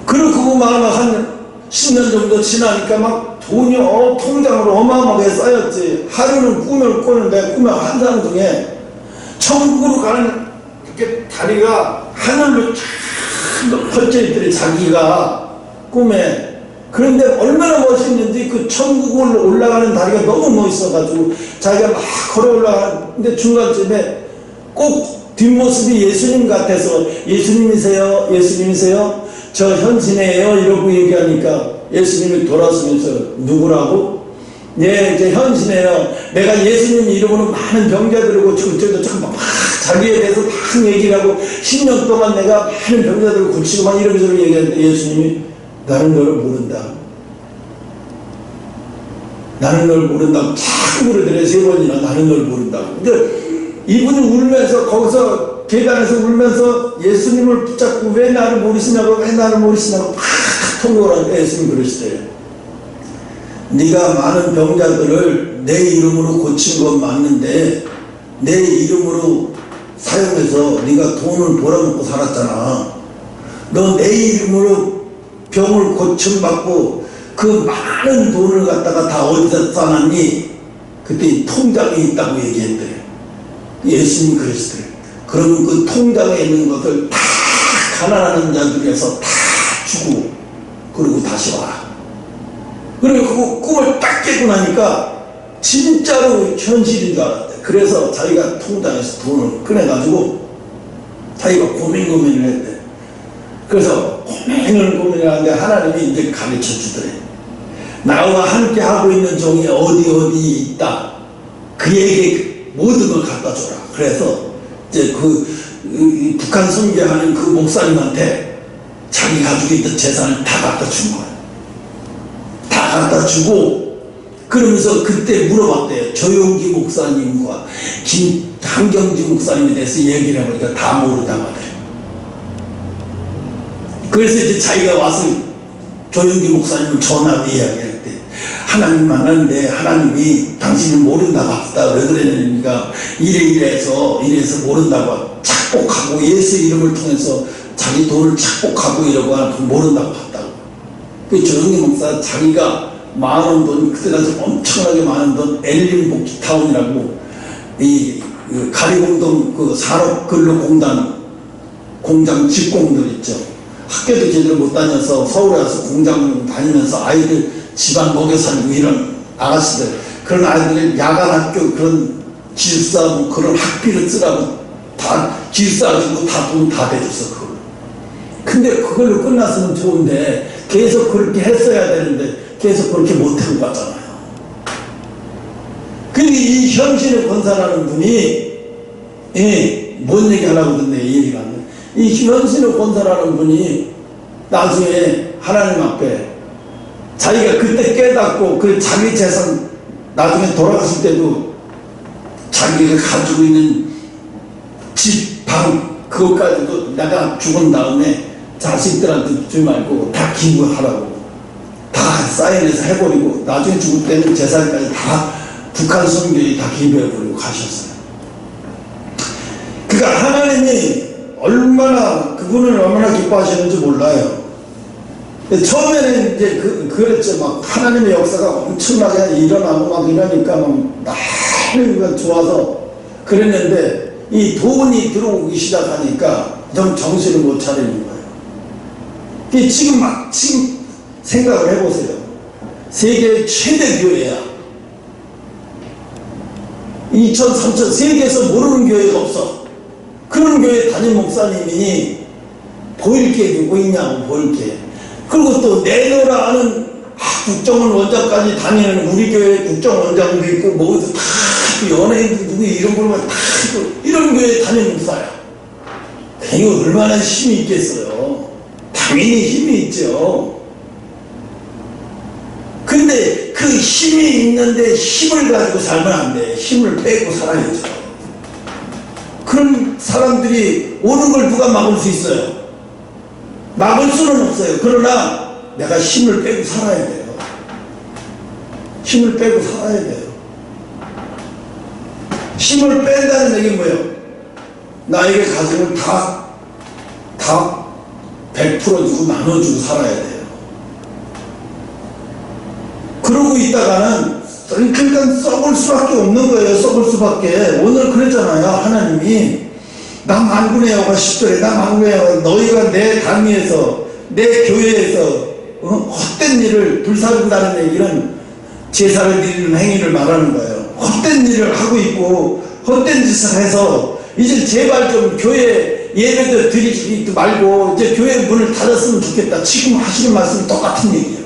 그렇고 막 한 10년 정도 지나니까 막 돈이 통장으로 어마어마하게 쌓였지. 하루는 꿈을 꾸는데 꿈에 환상 중에 천국으로 가는 이렇게 다리가 하늘로 쫙 펼쳐 있더래, 자기가 꿈에. 그런데 얼마나 멋있는지 그 천국으로 올라가는 다리가 너무 멋있어가지고 자기가 막 걸어 올라가는데 중간쯤에 꼭 뒷모습이 예수님 같아서 예수님이세요? 예수님이세요? 저 현신이에요? 이러고 얘기하니까 예수님이 돌아서면서 누구라고? 예, 이제 현신이에요. 내가 예수님 이름으로 많은 병자들을 고치고 저도 막 자기에 대해서 막 얘기를 하고 10년 동안 내가 많은 병자들을 고치고 막 이러면서 얘기하는데 예수님이 나는 너를 모른다. 나는 널 모른다고 자꾸 그러더래. 3번이나 나는 널 모른다고. 근데 이분이 울면서 거기서 계단에서 울면서 예수님을 붙잡고 왜 나를 모르시냐고 왜 나를 모르시냐고 막 통곡을 하는데 예수님 그러시대요. 네가 많은 병자들을 내 이름으로 고친 건 맞는데 내 이름으로 사용해서 네가 돈을 벌어먹고 살았잖아. 너 내 이름으로 병을 고침받고 그 많은 돈을 갖다가 다 어디다 써놨니? 그때 통장에 있다고 얘기했더래. 예수님 그러시더래. 그러면 그 통장에 있는 것을 다 가난한 자들에서 다 주고 그리고 다시 와라. 그리고 그 꿈을 딱 깨고 나니까 진짜로 현실인 줄 알았대. 그래서 자기가 통장에서 돈을 꺼내가지고 자기가 고민을 했대. 그래서 고민을 하는데 하나님이 이제 가르쳐 주더래. 나와 함께 하고 있는 종이 어디 있다. 그에게 모든 걸 갖다 줘라. 그래서 이제 북한 선교하는 그 목사님한테 자기 가지고 있던 재산을 다 갖다 준 거야. 다 갖다 주고 그러면서 그때 물어봤대요. 조용기 목사님과 한경지 목사님에 대해서 얘기를 해보니까 다 모른다고 하더래요. 그래서 이제 자기가 와서 조용기 목사님을 전화로 이야기할 때 하나님 만났는데 하나님이 당신을 모른다고 하다 왜 그랬느니까 이래서 모른다고 착복하고 예수 이름을 통해서 자기 돈을 착복하고 이러고 하고 모른다고 했다고. 그 조용기 목사 자기가 많은 돈 그때 당시 엄청나게 많은 돈 엘린 복지타운이라고 이 가리공동 그 산업근로공단 공장 직공들 있죠. 학교도 제대로 못 다녀서 서울에 와서 공장 다니면서 아이들 집안 먹여 살리고 이런 아가씨들 그런 아이들이 야간 학교 그런 기숙사 뭐 그런 학비를 쓰라고 다 기숙사 가지고 다 돈 다 대줬어 그걸로. 근데 그걸로 끝났으면 좋은데 계속 그렇게 했어야 되는데 계속 그렇게 못하고 갔잖아요. 근데 이 현신의 권사라는 분이 뭔 얘기 하려고 듣네 이 얘기가 안 돼. 이 현신의 권사라는 분이 나중에 하나님 앞에 자기가 그때 깨닫고 그 자기 재산 나중에 돌아갔을 때도 자기가 가지고 있는 집, 방 그것까지도 내가 죽은 다음에 자식들한테 주지 말고 다 기부하라고 다 사인해서 해버리고 나중에 죽을 때는 재산까지 다 북한 선교에 다 기부해버리고 가셨어요. 그러니까 하나님이 그분을 얼마나 기뻐하시는지 몰라요. 처음에는 이제 그랬죠. 막 하나님의 역사가 엄청나게 일어나고 막 이러니까 막 너무 좋아서 그랬는데 이 돈이 들어오기 시작하니까 좀 정신을 못 차리는 거예요. 지금 생각을 해보세요. 세계 최대 교회야. 2천, 3천 세계에서 모르는 교회가 없어. 그런 교회 담임 목사님이 보일 게 누구 있냐고, 보일 게. 그리고 또 내노라 하는 국정원 원장까지 다니는 우리 교회 국정원장도 있고 뭐도 다 연예인도 누구 이런 걸만 다 이런 교회에 다니는 목사야. 이거 얼마나 힘이 있겠어요. 당연히 힘이 있죠. 근데 그 힘이 있는데 힘을 가지고 살면 안 돼. 힘을 빼고 살아야죠. 그런 사람들이 오는 걸 누가 막을 수 있어요? 막을 수는 없어요. 그러나 내가 힘을 빼고 살아야 돼요. 힘을 빼고 살아야 돼요. 힘을 뺀다는 얘기는 뭐예요? 나에게 가진 걸 다 100% 주고 나눠주고 살아야 돼요. 그러고 있다가는 그러니까 썩을 수밖에 없는 거예요. 썩을 수밖에. 오늘 그랬잖아요. 하나님이 나 만군의 여호와 10절에 나 만군의 여호와 너희가 내 당위에서 내 교회에서 헛된 일을 불사른다는 얘기는 제사를 드리는 행위를 말하는 거예요. 헛된 일을 하고 있고 헛된 짓을 해서 이제 제발 좀 교회 예배도 드리지 말고 이제 교회 문을 닫았으면 좋겠다. 지금 하시는 말씀이 똑같은 얘기예요.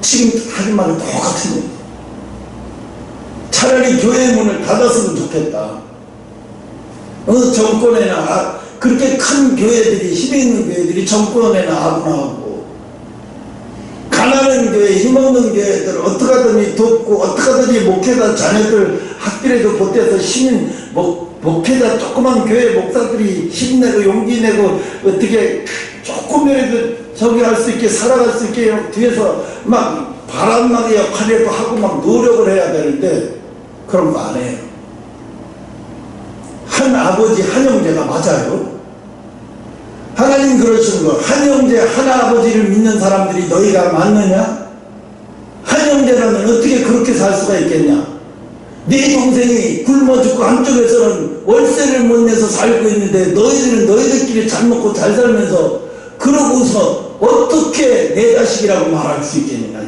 지금 하는 말은 똑같은 얘기예요. 차라리 교회 문을 닫았으면 좋겠다. 어느 정권에나 그렇게 큰 교회들이 힘 있는 교회들이 정권에나 아군하고 가난한 교회 힘없는 교회들 어떻게 하더니 돕고 어떻게 하더니 목회자 자녀들 학교에도 보태서 시민 목회자 조그만 교회 목사들이 힘내고 용기 내고 어떻게 조금이라도 저기 할 수 있게 살아갈 수 있게 뒤에서 막 바람막이 역할을 하고 막 노력을 해야 되는데 그런 거 안 해요. 한 아버지 한 형제가 맞아요. 하나님 그러시는 거. 한 형제 한 아버지를 믿는 사람들이 너희가 맞느냐? 한 형제라면 어떻게 그렇게 살 수가 있겠냐? 네 동생이 굶어 죽고 한쪽에서는 월세를 못 내서 살고 있는데 너희들은 너희들끼리 잘 먹고 잘 살면서 그러고서 어떻게 내 자식이라고 말할 수 있겠느냐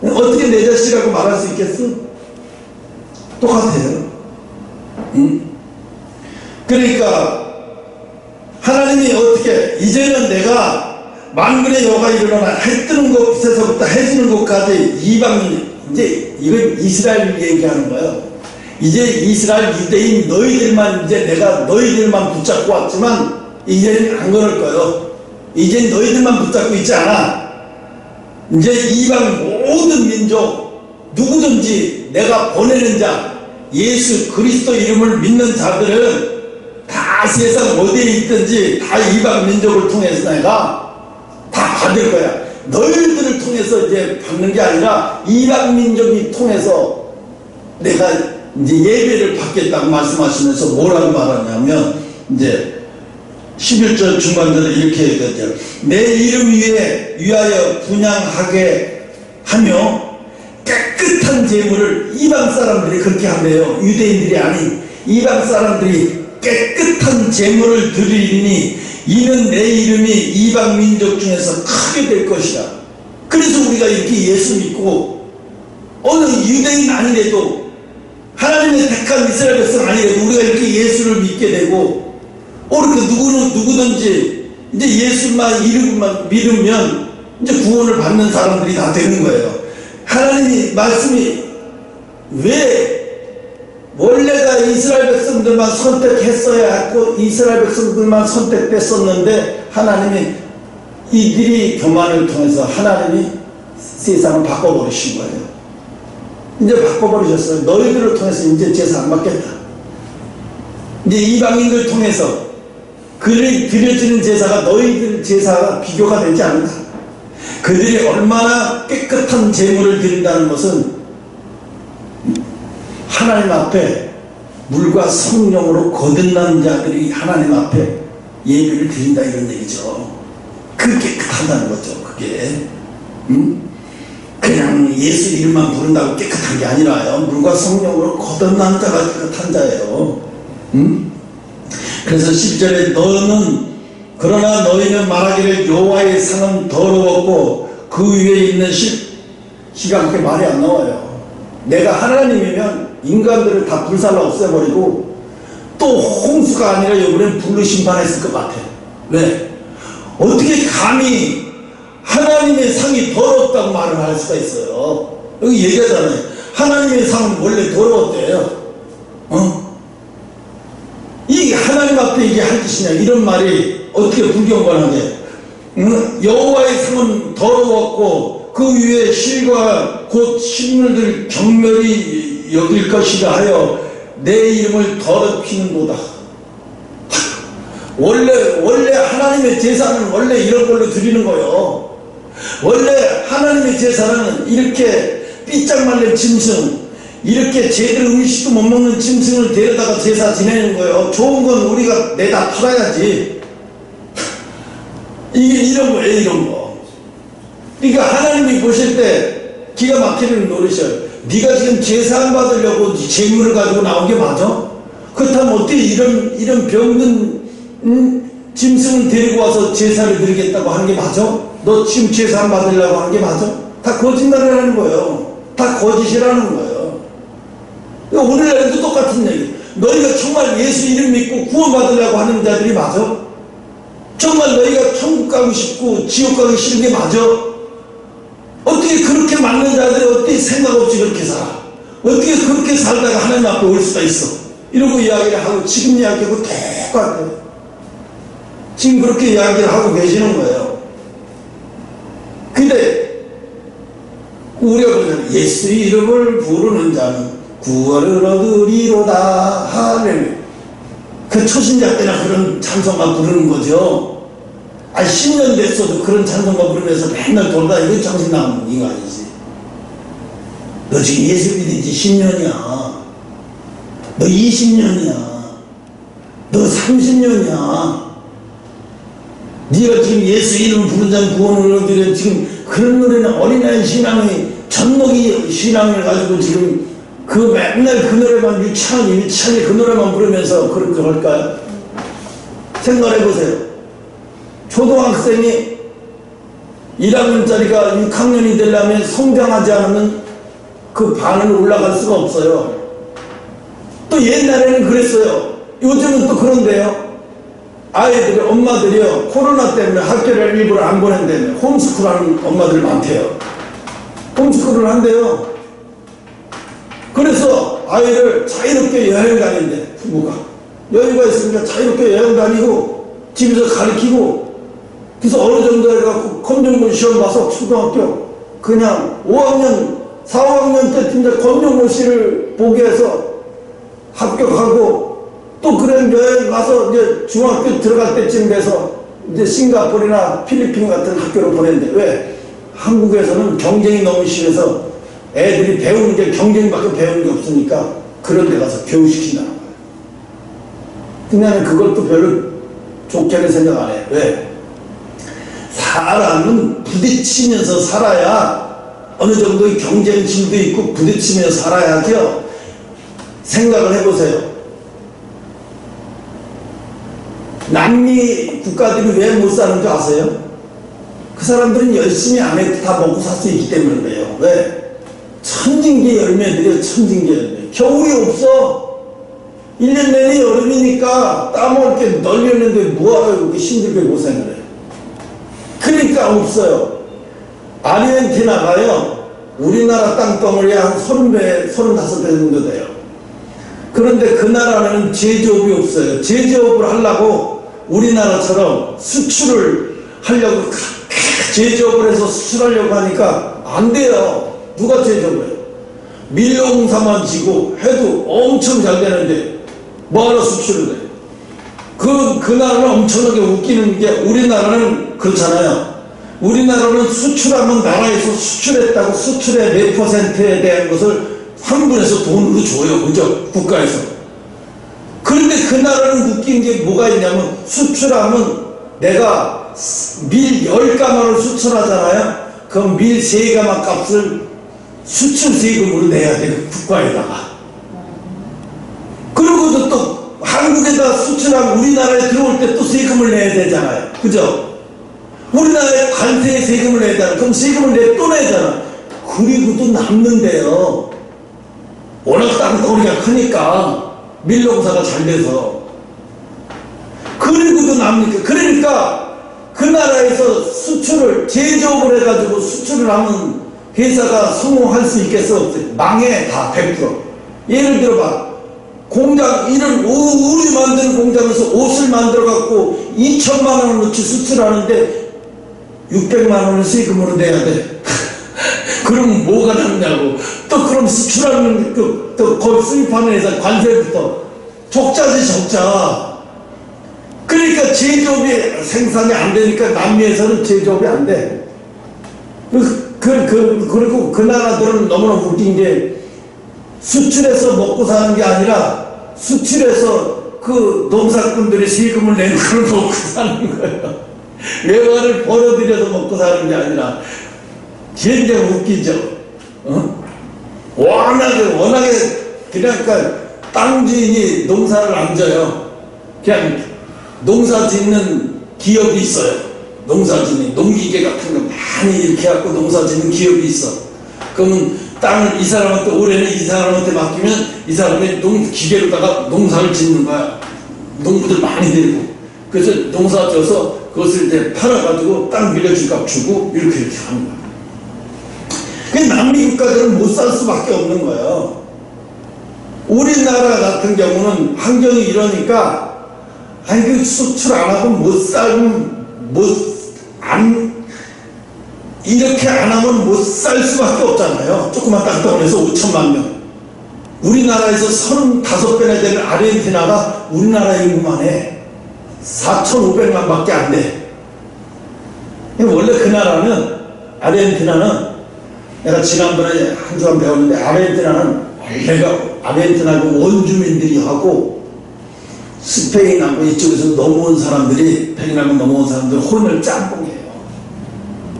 이거지. 어떻게 내 자식이라고 말할 수 있겠어? 똑같아요. 응? 그러니까 하나님이 어떻게 이제는 내가 만군의 여호가 일어나 해 뜨는 곳에서부터 해 지는 곳까지 이방인 이제 이건 이스라엘 얘기하는 거예요. 이제 이스라엘 유대인 너희들만 이제 내가 너희들만 붙잡고 왔지만 이제는 안 그럴 거예요. 이제 너희들만 붙잡고 있지 않아. 이제 이방 모든 민족 누구든지 내가 보내는 자 예수 그리스도 이름을 믿는 자들은 다 세상 어디에 있든지 다 이방 민족을 통해서 내가 다 받을 거야. 너희들을 통해서 이제 받는 게 아니라 이방 민족이 통해서 내가 이제 예배를 받겠다고 말씀하시면서 뭐라고 말하냐면 이제 11절 중반절에 이렇게 얘기하죠. 내 이름 위에 위하여 분향하게 하며 깨끗한 제물을 이방 사람들이 그렇게 한대요. 유대인들이 아닌 이방 사람들이 깨끗한 제물을 드리니 이는 내 이름이 이방 민족 중에서 크게 될 것이다. 그래서 우리가 이렇게 예수 믿고 어느 유대인 아니래도 하나님의 택한 이스라엘 백성 아니래도 우리가 이렇게 예수를 믿게 되고 그렇게 누구든지 이제 예수만 이름만 믿으면 이제 구원을 받는 사람들이 다 되는 거예요. 하나님이 말씀이 왜 원래가 이스라엘 백성들만 선택했어야 했고 이스라엘 백성들만 선택됐었는데 하나님이 이들이 교만을 통해서 하나님이 세상을 바꿔버리신 거예요. 이제 바꿔버리셨어요. 너희들을 통해서 이제 제사 안 받겠다. 이제 이방인들 통해서 그들이 드려지는 제사가 너희들 제사가 비교가 되지 않는다. 그들이 얼마나 깨끗한 제물을 드린다는 것은 하나님 앞에 물과 성령으로 거듭난 자들이 하나님 앞에 예배를 드린다 이런 얘기죠. 그게 깨끗하다는 거죠. 그게 그냥 예수 이름만 부른다고 깨끗한 게 아니라요. 물과 성령으로 거듭난 자가 깨끗한 자예요. 그래서 10절에 너는 그러나 너희는 말하기를 여호와의 상은 더러웠고 그 위에 있는 시가 그렇게 말이 안 나와요. 내가 하나님이면 인간들을 다 불살라 없애버리고 또 홍수가 아니라 이번엔 불로 심판했을 것 같아. 왜? 어떻게 감히 하나님의 상이 더럽다고 말을 할 수가 있어요? 여기 얘기하잖아요. 하나님의 상은 원래 더러웠대요. 이 하나님 앞에 이게 할 짓이냐, 이런 말이 어떻게 불경건하게. 여호와의 상은 더러웠고 그 위에 실과 곧 식물들 경멸이 여길 것이라 하여 내 이름을 더럽히는도다. 원래 하나님의 제사는 원래 이런 걸로 드리는 거예요. 원래 하나님의 제사는 이렇게 삐짝 말린 짐승, 이렇게 제대로 음식도 못 먹는 짐승을 데려다가 제사 지내는 거예요. 좋은 건 우리가 내다 팔아야지. 이게 이런 거예요, 이런 거. 그러니까 하나님이 보실 때 기가 막히는 노릇이에요. 네가 지금 제사 안 받으려고 재물을 가지고 나온 게 맞아? 그렇다면 어떻게 이런 병든 짐승을 데리고 와서 제사를 드리겠다고 하는 게 맞아? 너 지금 제사 안 받으려고 하는 게 맞아? 다 거짓말을 하는 거예요. 다 거짓이라는 거예요. 오늘날에도 똑같은 얘기. 너희가 정말 예수 이름 믿고 구원받으려고 하는 자들이 맞아? 정말 너희가 천국 가고 싶고 지옥 가기 싫은 게 맞아? 어떻게 그렇게 맞는 자들이 어떻게 생각 없이 그렇게 살아? 어떻게 그렇게 살다가 하나님 앞에 올 수가 있어? 이러고 이야기를 하고 지금 이야기하고 똑같아요. 지금 그렇게 이야기를 하고 계시는 거예요. 근데 우리가 그러잖아요. 예수 이름을 부르는 자는 구원을 얻으리로다. 할렐루야. 그 초신자 때나 그런 찬송가 부르는 거죠. 10년 됐어도 그런 찬송가 부르면서 맨날 돌아다니고 정신 나간 인간이지. 너 지금 예수 믿은 지 10년이야. 너 20년이야. 너 30년이야. 네가 지금 예수 이름 부른 자는 구원을 얻으려 지금 그런 노래는 어린아이 신앙의 젖먹이 신앙을 가지고 지금 그 맨날 그 노래만 유치하게 그 노래만 부르면서 그렇게 할까요? 생각해보세요. 초등학생이 1학년짜리가 6학년이 되려면 성장하지 않으면 그 반은 올라갈 수가 없어요. 또 옛날에는 그랬어요. 요즘은 또 그런데요. 아이들이 엄마들이요 코로나 때문에 학교를 일부러 안 보낸다며 홈스쿨 하는 엄마들 많대요. 홈스쿨을 한대요. 그래서 아이를 자유롭게 여행 다닌대. 부모가 여유가 있으니까 자유롭게 여행 다니고 집에서 가르치고, 그래서 어느 정도 해갖고 검정고시 시험 봐서 초등학교 그냥 5학년 4, 5학년 때 진짜 검정고시를 보게 해서 합격하고, 또 그런 여행 가서 이제 중학교 들어갈 때쯤 돼서 이제 싱가포르나 필리핀 같은 학교로 보낸대. 왜? 한국에서는 경쟁이 너무 심해서 애들이 배우는 게 경쟁밖에 배우는 게 없으니까 그런 데 가서 교육시킨다는 거예요. 근데 나는 그것도 별로 좋게는 생각 안 해요. 왜? 사람은 부딪히면서 살아야 어느 정도의 경쟁심도 있고 부딪히면서 살아야죠. 생각을 해보세요. 남미 국가들이 왜 못 사는 줄 아세요? 그 사람들은 열심히 안 해도 다 먹고 살 수 있기 때문에 그래요. 왜? 천진개 열매들이요. 천진개 열매. 겨울이 없어. 1년 내내 여름이니까 땀 먹을 게 널렸는데 뭐하러 이렇게 힘들게 고생을 해. 그러니까 없어요. 아르헨티나가요 우리나라 땅덩어리 한 30배, 35배 정도 돼요. 그런데 그 나라는 제조업이 없어요. 제조업을 하려고 우리나라처럼 수출을 하려고 제조업을 해서 수출하려고 하니까 안 돼요. 누가 제조업을 해요? 밀농사만 지고 해도 엄청 잘 되는데 뭐하러 수출을 해요? 그 나라는 엄청나게 웃기는 게, 우리나라는 그렇잖아요. 우리나라는 수출하면 나라에서 수출했다고 수출의 몇 퍼센트에 대한 것을 환분해서 돈으로 줘요. 그죠? 국가에서. 그런데 그 나라는 웃긴 게 뭐가 있냐면, 수출하면 내가 밀 10가마를 수출하잖아요. 그럼 밀 3가마 값을 수출 세금으로 내야 돼, 국가에다가. 그리고도 또 한국에다 수출하면 우리나라에 들어올 때 또 세금을 내야 되잖아요. 그죠? 우리나라에 관세에 세금을 내잖아. 그럼 세금을 또 내잖아. 그리고도 남는데요. 워낙 땅덩어리가 크니까 밀농사가 잘 돼서. 그리고도 납니까? 그러니까 그 나라에서 수출을 제조업을 해가지고 수출을 하는 회사가 성공할 수 있겠어? 망해. 다 100%. 예를 들어봐, 공장, 이런 우리 만드는 공장에서 옷을 만들어 갖고 2천만 원어치 수출하는데 600만 원을 세금으로 내야 돼. 그럼 뭐가 남냐고. 또 그럼 수출하는 또 거기 수입하는 회사 관세부터 적자지, 적자. 그러니까 제조업이 생산이 안 되니까 남미에서는 제조업이 안 돼. 그리고 그 나라들은 너무나 웃긴 게 수출해서 먹고 사는 게 아니라 수출해서 그 농사꾼들이 세금을 내는 걸 먹고 사는 거예요. 외화를 벌어들여서 먹고 사는 게 아니라. 굉장히 웃기죠. 어? 워낙에 그러니까 땅 주인이 농사를 안 져요. 그냥 농사 짓는 기업이 있어요. 농사 짓는 농기계 같은 거 많이 이렇게 해갖고 농사 짓는 기업이 있어. 그러면 땅을 이 사람한테, 올해는 이 사람한테 맡기면 이 사람이 기계로다가 농사를 짓는 거야. 농부들 많이 데리고. 그래서 농사 져서 그것을 이제 팔아가지고 땅 빌려줄 값 주고 이렇게 하는 거야. 그 남미 국가들은 못 살 수밖에 없는 거예요. 우리나라 같은 경우는 환경이 이러니까 아니 그 수출 안 하고 이렇게 안 하면 못 살 수밖에 없잖아요. 조그만 땅덩어리에서 5천만 명. 우리나라에서 35배나 되는 아르헨티나가 우리나라 인구만 해. 4,500만 밖에 안 돼. 원래 그 나라는, 아르헨티나는 내가 지난번에 한 주간 배웠는데, 아르헨티나는 원래가 아르헨티나 그 원주민들이 하고 스페인하고 이쪽에서 넘어온 사람들이, 베트남을 넘어온 사람들 혼을 짬뽕해요.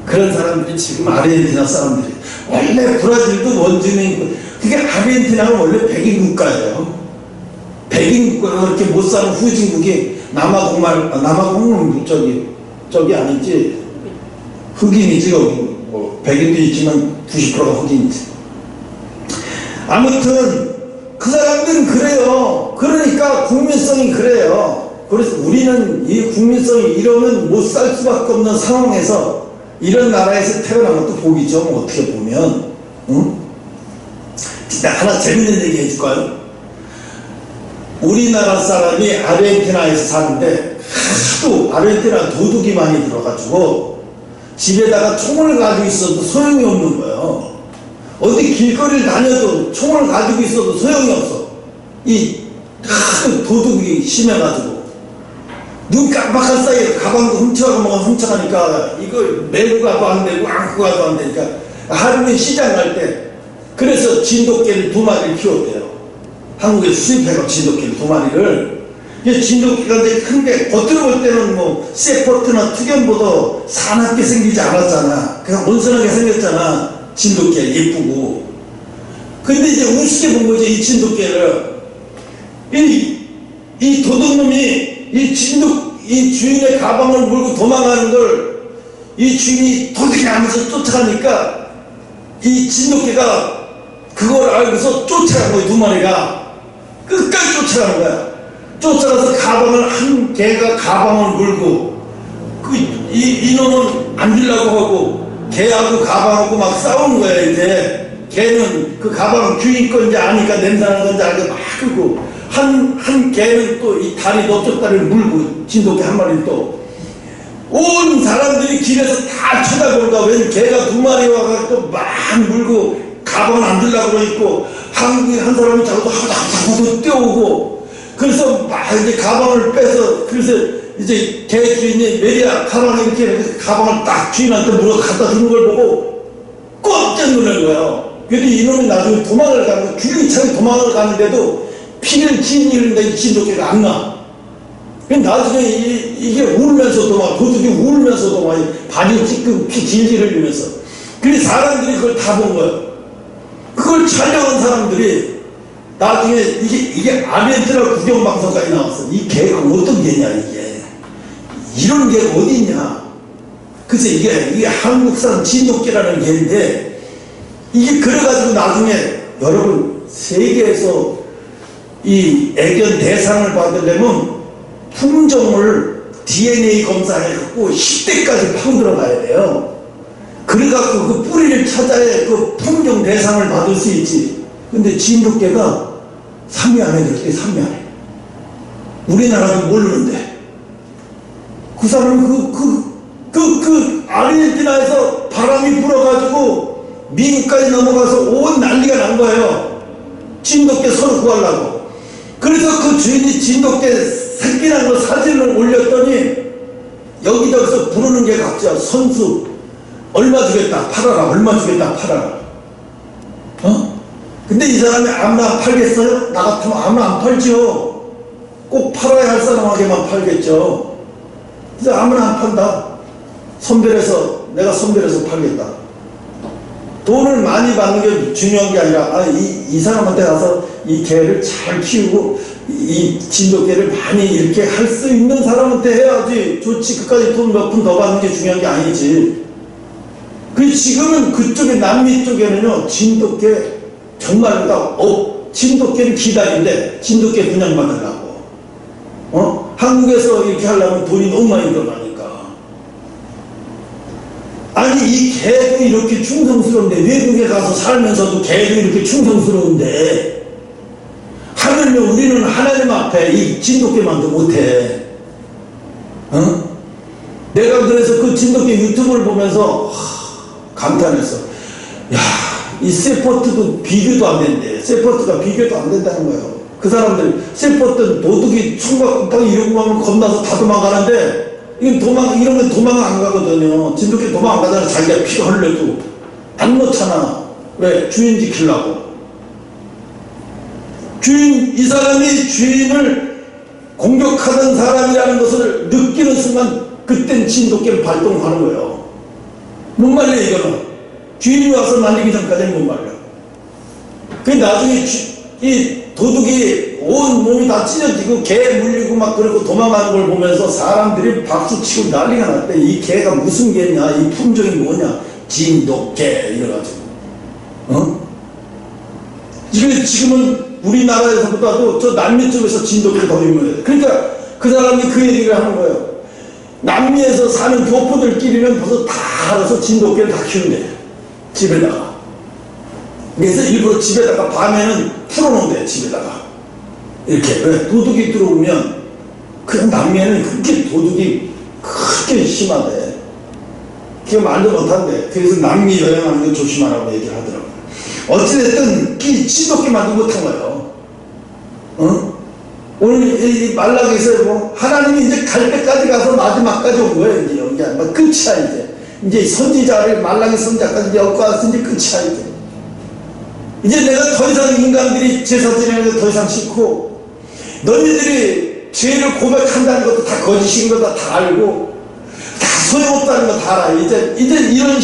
그런 사람들이 지금 아르헨티나 사람들이. 원래 브라질도 원주민, 그게 아르헨티나는 원래 백인 국가예요. 백인 국가가 그렇게 못 사는 후진국이 남아공은 저기 아니지, 흑인이지. 여기 뭐 백인도 있지만 90%가 흑인이지. 아무튼 그 사람들은 그래요. 그러니까 국민성이 그래요. 그래서 우리는 이 국민성이 이러면 못 살 수밖에 없는 상황에서 이런 나라에서 태어난 것도 복이죠. 뭐 어떻게 보면. 응? 진짜 하나 재밌는 얘기 해줄까요? 우리나라 사람이 아르헨티나에서 사는데 하도 아르헨티나 도둑이 많이 들어가지고 집에다가 총을 가지고 있어도 소용이 없는 거예요. 어디 길거리를 다녀도 총을 가지고 있어도 소용이 없어. 이 하도 도둑이 심해가지고 눈 깜빡할 사이에 가방도 훔쳐가니까 이걸 메고 가도 안 되고 안고 가도 안 되니까 하루에 시장 갈 때 그래서 진돗개를 2마리를 키웠대요. 한국에서 수입해가 진돗개를 2마리를. 진돗개가 큰데 겉으로 볼 때는 뭐 세포트나 투견보다 사납게 생기지 않았잖아. 그냥 온순하게 생겼잖아. 진돗개 예쁘고. 근데 이제 우습게 본 거지, 이 진돗개를. 이 도둑놈이 이 주인의 가방을 물고 도망가는 걸 이 주인이 도둑이 하면서 쫓아가니까 이 진돗개가 그걸 알고서 쫓아간 거예요. 2마리가 끝까지 쫓아가는 거야. 쫓아가서 한 개가 가방을 물고 이놈은 안 주려고 하고 개하고 가방하고 막 싸우는 거야. 이제 개는 그 가방은 주인 건지 아니까 냄새나는 건지 알고 막 끄고 한 개는 또 이 다리 너쪽 다리를 물고 진돗개 한 마리는 또 온 사람들이 길에서 다 쳐다보는 거야. 왠 개가 2마리 와가지고 막 물고 가방은 안 들려고 그러고 한 사람이 자꾸 하고 뛰어오고 그래서 막 이제 가방을 빼서 그래서 이제 개 주인이 메리야 가방에 이렇게 해서 가방을 딱 주인한테 물어 갖다 주는 걸 보고 깜짝 놀란 거예요. 그래도 이놈이 나중에 도망을 가는 거 줄이 차게 도망을 가는데도 피를 지니는데 이 진돗개가 안 나. 나중에 이게 울면서도 막 도둑이 울면서도 막 바지 찢고 피 질질 흘리면서 그래서 사람들이 그걸 다 본 거예요. 그걸 촬영한 사람들이 나중에 이게 아르헨티나 국영방송까지 나왔어. 이 개가 어떤 개냐 이게. 이런 개가 어디 있냐. 그래서 이게 한국산 진돗개라는 개인데 이게 그래가지고 나중에 여러분 세계에서 이 애견 대상을 받으려면 품종을 DNA 검사해갖고 10대까지 파고 들어가야 돼요. 그래갖고 그 뿌리를 찾아야 그 품종 대상을 받을 수 있지. 근데 진돗개가 3위 안에 들었대. 3위 안에. 우리나라는 모르는데 그 사람은 그 아르헨티나에서 바람이 불어가지고 미국까지 넘어가서 온 난리가 난 거예요. 진돗개 서로 구하려고. 그래서 그 주인이 진돗개 새끼라는 거 사진을 올렸더니 여기저기서 부르는 게 각자 선수 얼마 주겠다 팔아라, 얼마 주겠다 팔아라. 근데 이 사람이 아무나 팔겠어요? 나 같으면 아무나 안 팔죠. 꼭 팔아야 할 사람에게만 팔겠죠. 그래서 아무나 안 판다. 선별해서 내가 선별해서 팔겠다. 돈을 많이 받는 게 중요한 게 아니라 이 사람한테 가서 이 개를 잘 키우고 이 진돗개를 많이 이렇게 할 수 있는 사람한테 해야지 좋지. 그까지 돈 몇 푼 더 받는 게 중요한 게 아니지. 그 지금은 그쪽에 남미 쪽에는요 진돗개 정말 진돗개를 기다린대. 진돗개 분양받으려고. 한국에서 이렇게 하려면 돈이 너무 많이 들어가니까. 아니 이 개도 이렇게 충성스러운데, 외국에 가서 살면서도 개도 이렇게 충성스러운데 하물며 우리는 하나님 앞에 이 진돗개만도 못해. 내가 그래서 그 진돗개 유튜브를 보면서 감탄했어. 야, 이 세포트도 비교도 안 된대. 세포트가 비교도 안 된다는 거예요. 그 사람들 세포트 도둑이 총각 곱하기 이러고 하면 겁나서 다 도망가는데 이런 건 도망 안 가거든요. 진돗개 도망 안 가잖아. 자기가 피가 흘려도 안 놓잖아. 왜? 주인 지키려고. 이 사람이 주인을 공격하던 사람이라는 것을 느끼는 순간 그땐 진돗개를 발동하는 거예요. 못 말려. 이거는 주인이 와서 말리기 전까지는 못 말려. 그 나중에 이 도둑이 온 몸이 다 찢어지고 개 물리고 막 그러고 도망가는 걸 보면서 사람들이 박수치고 난리가 났대. 이 개가 무슨 개냐, 이 품종이 뭐냐, 진돗개 이래가지고. 지금은 우리나라에서보다도 저 남미 쪽에서 진돗개가 더 유명해요. 그러니까 그 사람이 그 얘기를 하는 거예요. 남미에서 사는 교포들끼리는 벌써 다 알아서 진돗개를 다 키운대. 집에다가. 그래서 일부러 집에다가 밤에는 풀어놓은대. 집에다가 이렇게. 왜? 도둑이 들어오면 그냥 남미에는 그렇게 도둑이 크게 심하대. 그게 말도 못한대. 그래서 남미 여행하는 거 조심하라고 얘기를 하더라고요. 어찌됐든 이 진돗개 만도 못한 거예요. 오늘 이 말라기에서 뭐 하나님이 이제 갈 때까지 가서 마지막까지 온 거예요. 이제 여기 막 끝이야. 이제 선지자를 말라기 선지자까지 엮고 와서 이제 끝이야. 이제 내가 더 이상 인간들이 제사 지내는 거 더 이상 싫고, 너희들이 죄를 고백한다는 것도 다 거짓인 거다 다 알고, 다 소용없다는 거 다 알아. 이제 이런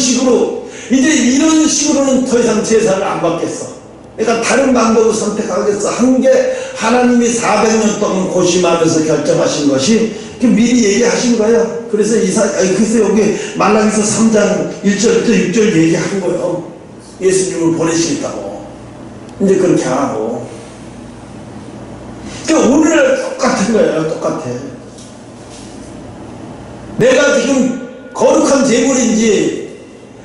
식으로는 더 이상 제사를 안 받겠어. 그러니까 다른 방법을 선택하겠어. 한 게 하나님이 400년 동안 고심하면서 결정하신 것이 미리 얘기하신 거야. 그래서 그래서 여기 말라기서 3장 1절부터 6절 얘기한 거예요. 예수님을 보내시겠다고. 이제 그렇게 하고. 그러니까 오늘날 똑같은 거예요. 똑같아. 내가 지금 거룩한 제물인지,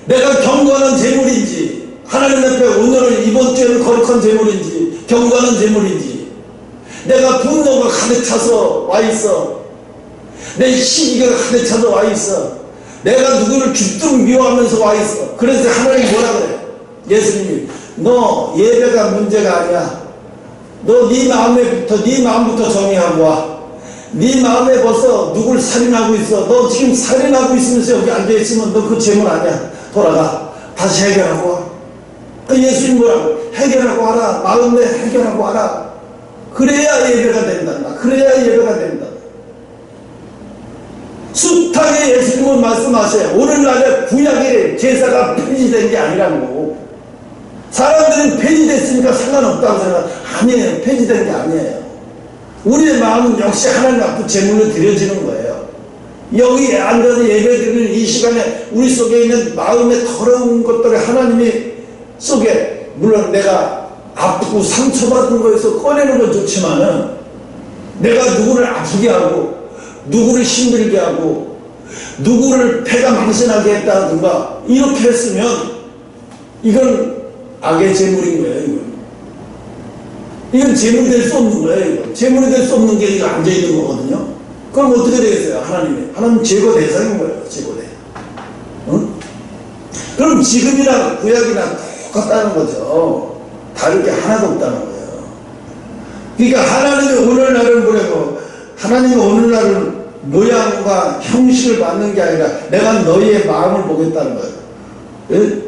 내가 경건한 제물인지, 하나님 앞에 오늘은 이번 주에는 거룩한 제물인지, 경건한 제물인지, 내가 분노가 가득 차서 와 있어. 내 시기가 가득 차서 와 있어. 내가 누구를 죽도록 미워하면서 와 있어. 그래서 하나님이 뭐라 그래? 예수님이 너 예배가 문제가 아니야. 너 네 마음부터 정의하고 와. 네 마음에 벌써 누굴 살인하고 있어. 너 지금 살인하고 있으면서 여기 앉아있으면 너 그 죄물 아니야. 돌아가. 다시 해결하고 와. 예수님 뭐라고? 해결하고 와라. 마음에 해결하고 와라. 그래야 예배가 된다. 그래야 예배가 된다. 숱하게 예수님은 말씀하세요. 오늘날에 구약의 제사가 폐지된 게 아니라고. 사람들은 폐지됐으니까 상관없다고 생각. 아니에요. 폐지된 게 아니에요. 우리의 마음은 역시 하나님 앞에 제물로 드려지는 거예요. 여기 앉아서 예배드리는 이 시간에 우리 속에 있는 마음의 더러운 것들을 하나님이 속에, 물론 내가 아프고 상처받은 거에서 꺼내는 건 좋지만은, 내가 누구를 아프게 하고 누구를 힘들게 하고 누구를 패가 망신하게 했다든가 이렇게 했으면 이건 악의 재물인 거예요. 이건 재물이 될 수 없는 거예요. 이건. 재물이 될 수 없는 게 이거 앉아있는 거거든요. 그럼 어떻게 되겠어요? 하나님 제거 대상인 거예요. 제거대. 응? 그럼 지금이나 구약이나 똑같다는 거죠. 다를 게 하나도 없다는 거예요. 그러니까 하나님이 오늘날을 보내고 하나님이 오늘날을 모양과 형식을 받는 게 아니라 내가 너희의 마음을 보겠다는 거예요. 예?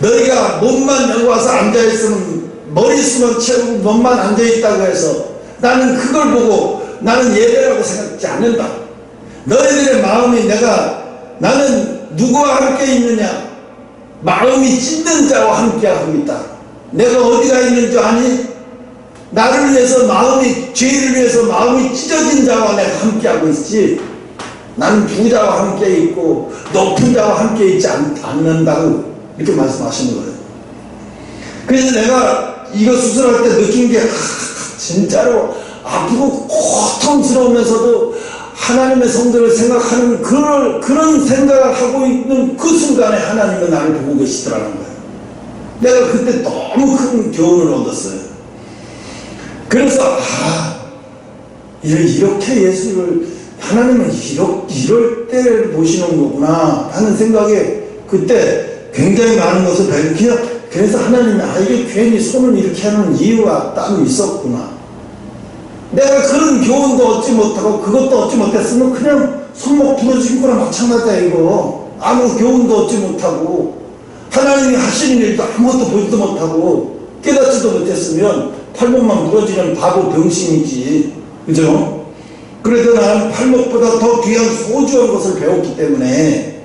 너희가 몸만 여기 와서 앉아있으면 머릿수만 채우고 몸만 앉아있다고 해서 나는 그걸 보고 나는 예배라고 생각하지 않는다. 너희들의 마음이 나는 누구와 함께 있느냐? 마음이 찢는 자와 함께 하고 있다. 내가 어디가 있는 줄 아니? 나를 위해서 죄를 위해서 마음이 찢어진 자와 내가 함께 하고 있지. 나는 부자와 함께 있고 높은 자와 함께 있지 않는다고 이렇게 말씀하시는 거예요. 그래서 내가 이거 수술할 때 느낀 게 진짜로 아프고 고통스러우면서도 하나님의 성도를 생각하는 그런 생각을 하고 있는 그 순간에 하나님은 나를 보고 계시더라는 거예요. 내가 그때 너무 큰 교훈을 얻었어요. 그래서 이렇게 예수를 하나님은 이럴 때를 보시는 거구나 하는 생각에 그때 굉장히 많은 것을 배우고 그래서 하나님이 이게 괜히 손을 이렇게 하는 이유가 따로 있었구나. 내가 그런 교훈도 얻지 못하고 그것도 얻지 못했으면 그냥 손목 부러진 거랑 마찬가지야 이거. 아무 교훈도 얻지 못하고 하나님이 하시는 일도 아무것도 보지도 못하고 깨닫지도 못했으면 팔목만 부러지는 바보 병신이지. 그죠? 그래도 나는 팔목보다 더 귀한 소중한 것을 배웠기 때문에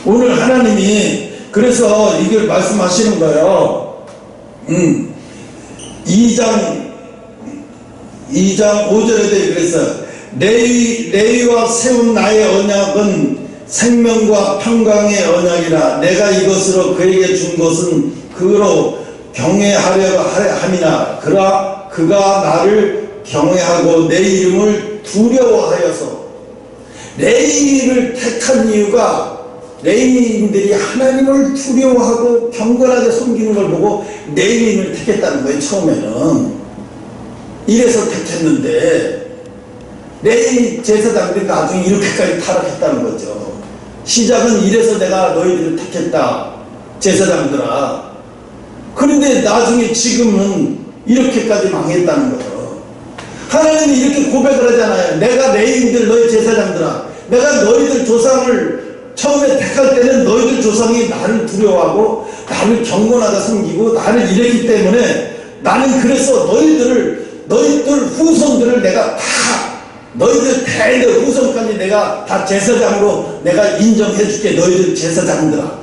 오늘 하나님이 그래서 이걸 말씀하시는 거예요. 2장 5절에도 그래서 레위와 세운 나의 언약은 생명과 평강의 언약이라 내가 이것으로 그에게 준 것은 그로 경외하려 함이나 그가 나를 경외하고 내 이름을 두려워하여서 레위를 택한 이유가 레위인들이 하나님을 두려워하고 경건하게 섬기는 걸 보고 레위인을 택했다는 거예요. 처음에는 이래서 택했는데 레위 제사장들이 나중에 이렇게까지 타락했다는 거죠. 시작은 이래서 내가 너희들을 택했다 제사장들아. 그런데 나중에 지금은 이렇게까지 망했다는 거예요. 하나님이 이렇게 고백을 하잖아요. 내가 레위인들 너희 제사장들아, 내가 너희들 조상을 처음에 택할 때는 너희들 조상이 나를 두려워하고 나를 경건하다 섬기고 나를 이랬기 때문에 나는 그래서 너희들 후손들을 내가 다 너희들 대대 후손까지 내가 다 제사장으로 내가 인정해줄게. 너희들 제사장들아,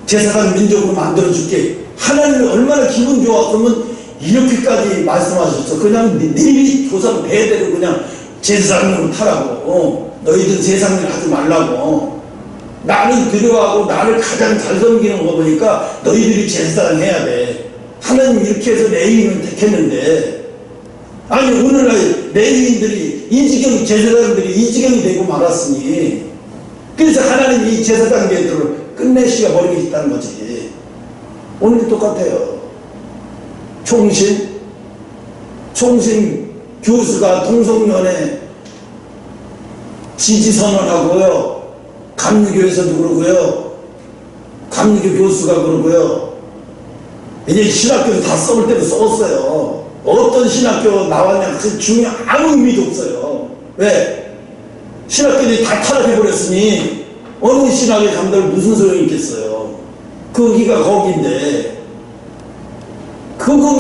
제사장 민족으로 만들어줄게. 하나님이 얼마나 기분 좋았으면 이렇게까지 말씀하셨어. 그냥 네 조상 대대로 그냥 제사장으로 타라고. 너희들 세상일 하지 말라고. 나를 두려워하고 나를 가장 잘 섬기는 거 보니까 너희들이 제사장 해야 돼. 하나님 이렇게 해서 레위인을 택했는데 아니 오늘날 레위인들이 이지경 제사장들이 이지경이 되고 말았으니 그래서 하나님이 이 제사장들을 끝내시가 버리겠다는 거지. 오늘도 똑같아요. 총신 교수가 동성연애 지지선언하고요. 감리교에서도 그러고요. 감리교 교수가 그러고요. 이제 신학교도 다 써볼 때도 써봤어요. 어떤 신학교 나왔냐 그 중에 아무 의미도 없어요. 왜? 신학교들이 다 타락해버렸으니 어느 신학에 간다고 무슨 소용이 있겠어요. 거기가 거기인데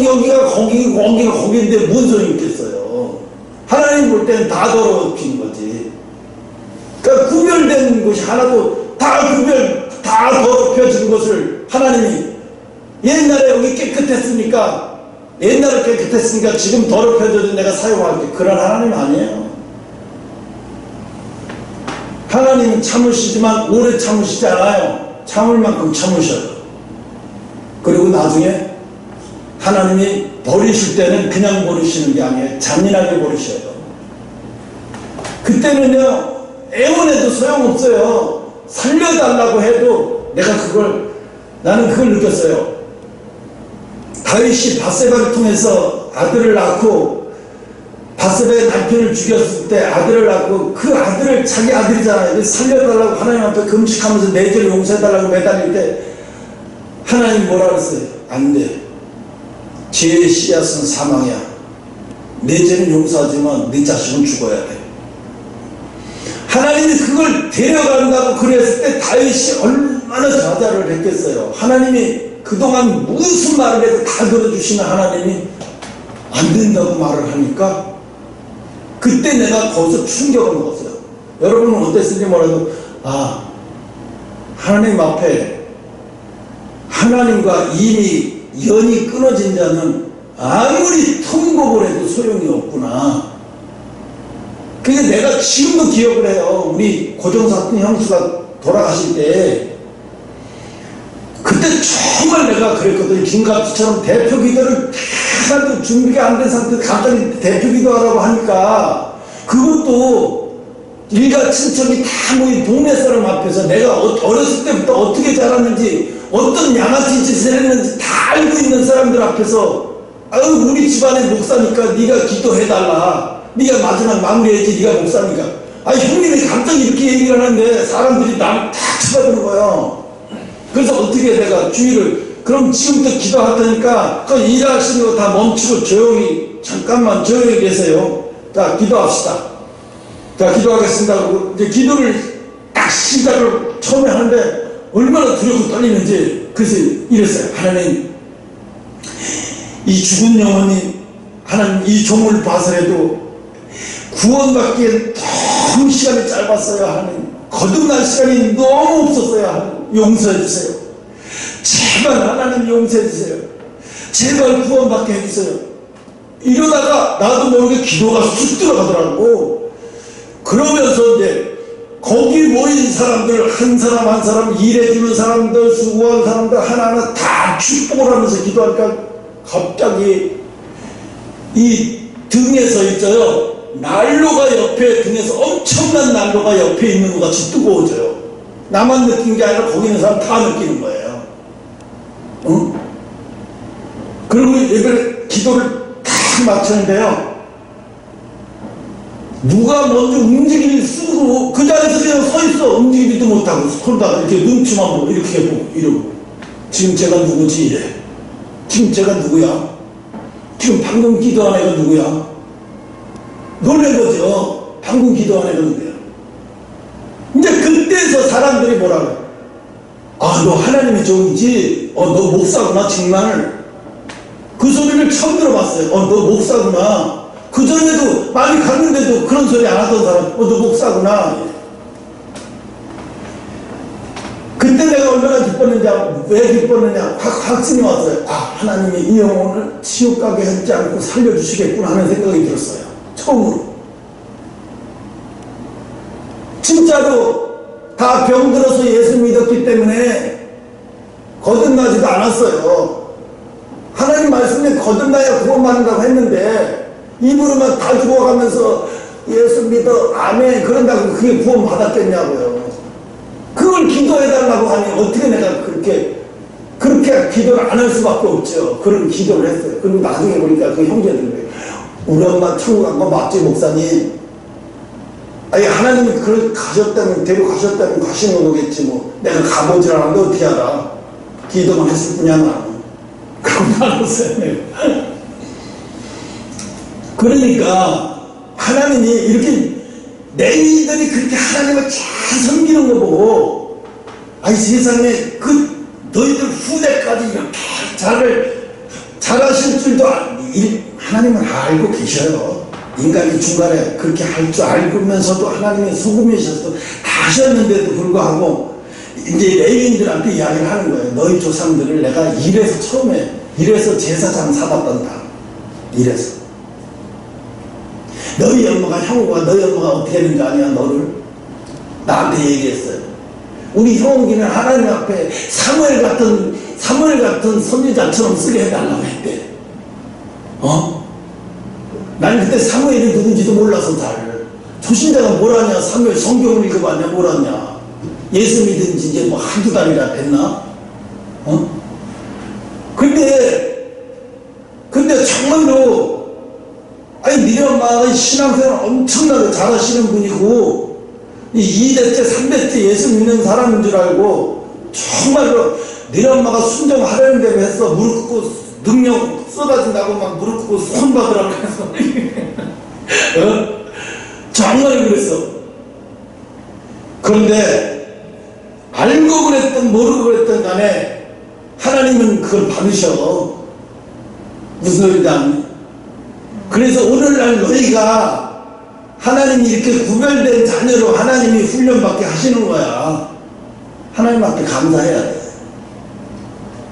여기가 거기인데 무슨 소용이 있겠어요. 하나님 볼 때는 다 더러워진 거지. 그러니까 구별된 것이 하나도 다 더럽혀진 것을 하나님이 옛날에 여기 깨끗했으니까 지금 더럽혀져도 내가 사용할게. 그런 하나님 아니에요. 하나님은 참으시지만 오래 참으시지 않아요. 참을 만큼 참으셔요. 그리고 나중에 하나님이 버리실 때는 그냥 버리시는 게 아니에요. 잔인하게 버리셔요. 그때 그때는요 애원해도 소용없어요. 살려달라고 해도 나는 그걸 느꼈어요. 다윗이 밧세바를 통해서 아들을 낳고, 밧세바의 남편을 죽였을 때 아들을 낳고, 그 아들을 자기 아들이잖아요. 살려달라고 하나님 앞에 금식하면서 내 죄를 용서해달라고 매달릴 때 하나님 뭐라 그랬어요? 안 돼. 죄의 씨앗은 사망이야. 내 죄는 용서하지만 네 자식은 죽어야 돼. 하나님이 그걸 데려간다고 그랬을 때 다윗이 얼마나 좌절을 했겠어요. 하나님이 그동안 무슨 말을 해도 다 들어주시는 하나님이 안 된다고 말을 하니까 그때 내가 거기서 충격을 먹었어요. 여러분은 어땠을지 몰라도 하나님 앞에 하나님과 이미 연이 끊어진 자는 아무리 통곡을 해도 소용이 없구나. 그게 내가 지금도 기억을 해요. 우리 고종사돈 형수가 돌아가실 때 그때 정말 내가 그랬거든요. 김갑수처럼 대표 기도를 하나도 준비가 안 된 상태에서 갑자기 대표 기도하라고 하니까 그것도 일가 친척이 다 모인 동네 사람 앞에서 내가 어렸을 때부터 어떻게 자랐는지 어떤 양아치 짓을 했는지 다 알고 있는 사람들 앞에서 우리 집안의 목사니까 네가 기도해달라. 네가 마지막 마무리해야지. 네가 목사니까. 형님이 갑자기 이렇게 얘기를 하는데 사람들이 나를 다 쳐다보는 거예요. 그래서 어떻게 내가 주의를 그럼 지금부터 기도할 테니까 그 일하시는 거 다 멈추고 잠깐만 조용히 계세요. 자, 기도합시다. 자, 기도하겠습니다. 그리고 이제 기도를 딱 시작을 처음에 하는데 얼마나 두렵고 떨리는지 그래서 이랬어요. 하나님, 이 죽은 영혼이 하나님 이 종을 봐서라도 구원받기엔 너무 시간이 짧았어요. 하나님, 거듭날 시간이 너무 없었어요. 하나님, 용서해 주세요. 제발 하나님 용서해 주세요. 제발 구원받게 해주세요. 이러다가 나도 모르게 기도가 쑥 들어가더라고. 그러면서 이제 거기 모인 사람들 한 사람 한 사람 일해주는 사람들 수고한 사람들 하나하나 다 축복을 하면서 기도하니까 갑자기 이 등에서 있어요. 난로가 옆에 등에서 엄청난 난로가 옆에 있는 것 같이 뜨거워져요. 나만 느낀 게 아니라 거기 있는 사람 다 느끼는 거예요. 응? 그리고 예배 기도를 딱 마쳤는데요. 누가 먼저 움직일 수고 그 자리에서 그냥 서 있어. 움직이지도 못하고 손다가 이렇게 눈치만 보고 이렇게 보고 이러고 지금 제가 누구지? 지금 제가 누구야? 지금 방금 기도한 애가 누구야? 놀란 거죠. 방금 기도한 애가 누구야? 이제 그때서 사람들이 뭐라 그래? 너 하나님이 종이지? 너 목사구나 정말. 그 소리를 처음 들어봤어요. 너 목사구나. 그전에도 많이 갔는데도 그런 소리 안 하던 사람, 너 목사구나. 그때 내가 얼마나 기뻤는지, 왜 기뻤느냐. 확신이 왔어요. 하나님이 이 영혼을 지옥 가게 하지 않고 살려주시겠구나 하는 생각이 들었어요. 처음으로. 진짜로 다 병들어서 예수 믿었기 때문에 거듭나지도 않았어요. 하나님 말씀에 거듭나야 구원받는다고 했는데 입으로만 다 죽어가면서 예수 믿어 아멘 그런다고 그게 구원 받았겠냐고요. 그걸 기도해달라고 하니 어떻게 내가 그렇게 기도를 안 할 수밖에 없죠. 그런 기도를 했어요. 그리고 나중에 보니까 그 형제들이 우리 엄마 천국 간 거 맞지 목사님? 하나님이 가셨다면 데려가셨다면 가시는 거겠지 뭐. 내가 가보질 않았는데 어떻게 알아. 기도만 했을 뿐이야 나는. 그러고 알았어요. 그러니까 하나님이 이렇게 레위인들이 그렇게 하나님을 잘 섬기는 거 보고 세상에 너희들 후대까지 이렇게 잘하실 줄도 하나님은 알고 계셔요. 인간이 중간에 그렇게 할 줄 알면서도 하나님의 소금이셔서 다 하셨는데도 불구하고 이제 레위인들한테 이야기를 하는 거예요. 너희 조상들을 내가 이래서 제사장 삼았단다. 이래서 너희 엄마가 형우가 너희 엄마가 어떻게 했는지 아냐. 너를 나한테 얘기했어요. 우리 형욱이는 하나님 앞에 사무엘 같은 선지자처럼 쓰게 해달라고 했대. 나는 그때 사무엘이 누군지도 몰라서 불신자가 뭘 하냐? 사무엘 성경을 읽어봤냐? 뭘 하냐? 예수 믿은 지 이제 뭐 한두 달이나 됐나? 근데 정말로, 아니, 니네 엄마가 신앙생활 엄청나게 잘하시는 분이고, 이 2대째, 3대째 예수 믿는 사람인 줄 알고, 정말로 니네 엄마가 순종하려는 대로 해서 무릎 꿇고 능력 쏟아진다고 막 무릎 꿇고 손 받으라고 해서. 정말 그랬어. 그런데, 알고 그랬든 모르고 그랬든 간에, 하나님은 그걸 받으셔. 무슨 소리인지 아니? 그래서 오늘날 너희가 하나님이 이렇게 구별된 자녀로 하나님이 훈련받게 하시는 거야. 하나님 앞에 감사해야 돼.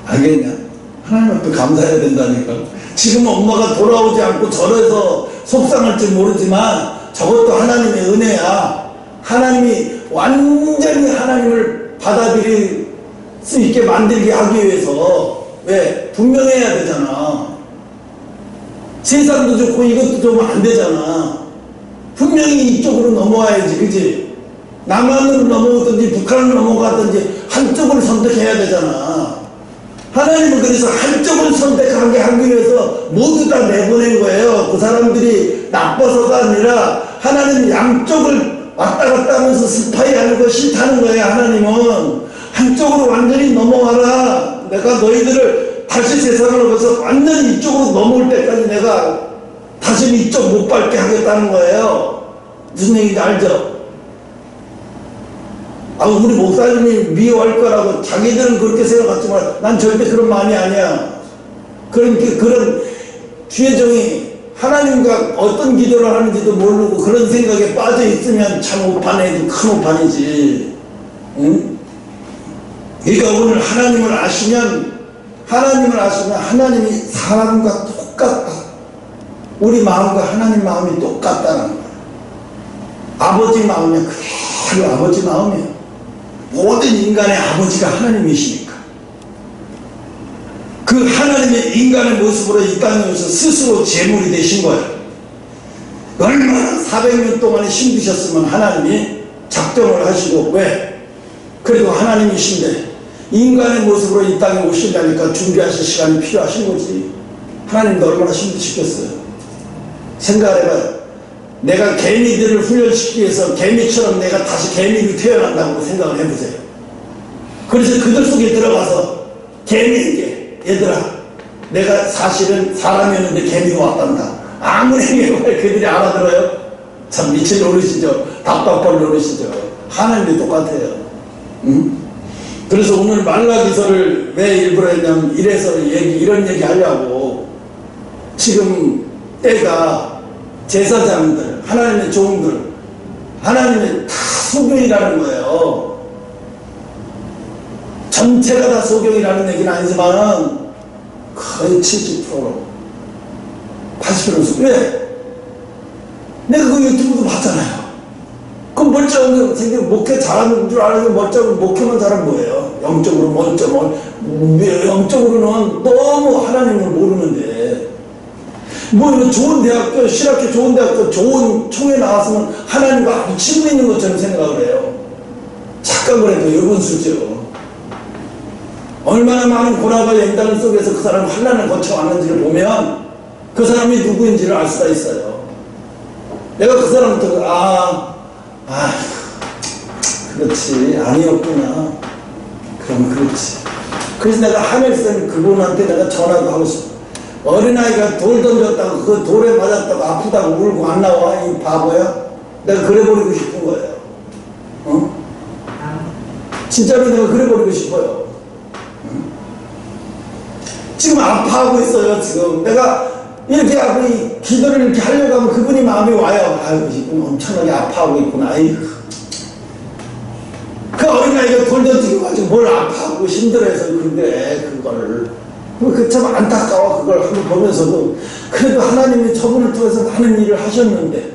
알겠냐? 하나님 앞에 감사해야 된다니까. 지금 엄마가 돌아오지 않고 절에서 속상할지 모르지만 저것도 하나님의 은혜야. 하나님이 완전히 하나님을 받아들일 수 있게 만들게 하기 위해서, 왜? 분명해야 되잖아. 세상도 좋고 이것도 좀 안 되잖아. 분명히 이쪽으로 넘어와야지, 그지? 남한으로 넘어오든지 북한으로 넘어가든지 한쪽을 선택해야 되잖아. 하나님은 그래서 한쪽을 선택하게 하기 위해서 모두 다 내보낸 거예요. 그 사람들이 나빠서가 아니라 하나님은 양쪽을 왔다 갔다 하면서 스파이 하는 거 싫다는 거예요. 하나님은 한쪽으로 완전히 넘어와라. 내가 너희들을 다시 세상을 오면서 완전히 이쪽으로 넘어올 때까지 내가 다시는 이쪽 못 밟게 하겠다는 거예요. 무슨 얘기인지 알죠? 우리 목사님이 미워할 거라고 자기들은 그렇게 생각하지만 난 절대 그런 마음이 아니야. 그런 주의종이 하나님과 어떤 기도를 하는지도 모르고 그런 생각에 빠져 있으면 참 오판에도 큰 오판이지. 응? 그러니까 오늘 하나님을 아시면 하나님이 사람과 똑같다. 우리 마음과 하나님 마음이 똑같다는 거야. 아버지 마음이 그대로 아버지 마음이야. 모든 인간의 아버지가 하나님이시니까. 그 하나님의 인간의 모습으로 이 땅에 오셔서 스스로 제물이 되신 거야. 얼마나 400년 동안에 힘드셨으면 하나님이 작정을 하시고, 왜? 그래도 하나님이신데 인간의 모습으로 이 땅에 오시려니까 준비하실 시간이 필요하신 거지. 하나님도 얼마나 힘드시겠어요. 생각을 해봐요. 내가 개미들을 훈련시키기 위해서 개미처럼 내가 다시 개미로 태어난다고 생각을 해보세요. 그래서 그들 속에 들어가서 개미에게, 얘들아, 내가 사실은 사람이었는데 개미가 왔단다. 아무리 얘기해봐야 그들이 알아들어요? 참 미칠 노릇이죠. 답답할 노릇이죠. 하나님도 똑같아요. 응? 그래서 오늘 말라기서를 왜 일부러 했냐면 이런 얘기 하려고. 지금 때가 제사장들, 하나님의 종들, 하나님의 다 소경이라는 거예요. 전체가 다 소경이라는 얘기는 아니지만 거의 70%, 80%는 소경. 왜? 내가 그 유튜브도 봤잖아요. 그 멀쩡한 생각, 목회 잘하는 줄 알아서 멀쩡한 목회만 잘한 거예요. 영적으로는 너무 하나님을 모르는데, 뭐 좋은 대학교, 신학교 좋은 대학교, 좋은 총회 나왔으면 하나님과 아주 친구 있는 것처럼 생각을 해요. 착각을 해도 여분수죠. 얼마나 많은 고난과 연단 속에서 그 사람이 환난을 거쳐왔는지를 보면 그 사람이 누구인지를 알 수가 있어요. 내가 그 사람부터 그렇지, 아니었구나. 그럼 그렇지. 그래서 내가 하멜쌤 그분한테 내가 전화도 하고 싶어. 어린아이가 돌 던졌다고 그 돌에 맞았다고 아프다고 울고 안 나와, 이 바보야? 내가 그래버리고 싶은 거예요. 진짜로 내가 그래버리고 싶어요. 지금 아파하고 있어요. 지금 내가 이렇게 하고 기도를 이렇게 하려고 하면 그분이 마음이 와요. 이분 엄청나게 아파하고 있구나. 그 어린아이가 돌 던지고 가지고 뭘 아파하고 힘들어해서 그런데 그거를 그 참 안타까워. 그걸 한번 보면서도 그래도 하나님이 저분을 통해서 많은 일을 하셨는데,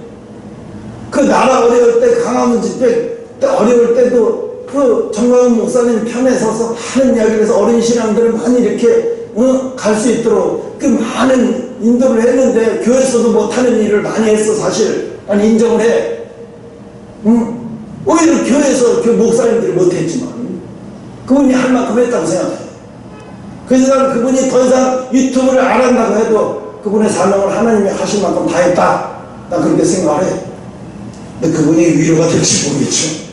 그 나라 어려울 때, 강화문 집회 때 어려울 때도 그 정광훈 목사님 편에 서서 하는 이야기를 해서 어린 신앙들을 많이 이렇게 갈 수 있도록 그 많은 인도를 했는데, 교회에서도 못하는 일을 많이 했어. 사실 난 인정을 해. 응? 오히려 교회에서 그 목사님들이 못했지만 그분이 할 만큼 했다고 생각해요. 그래서 나는 그분이 더 이상 유튜브를 안 한다고 해도 그분의 사명을 하나님이 하실 만큼 다 했다. 난 그렇게 생각을 해. 근데 그분이 위로가 될지 모르겠죠.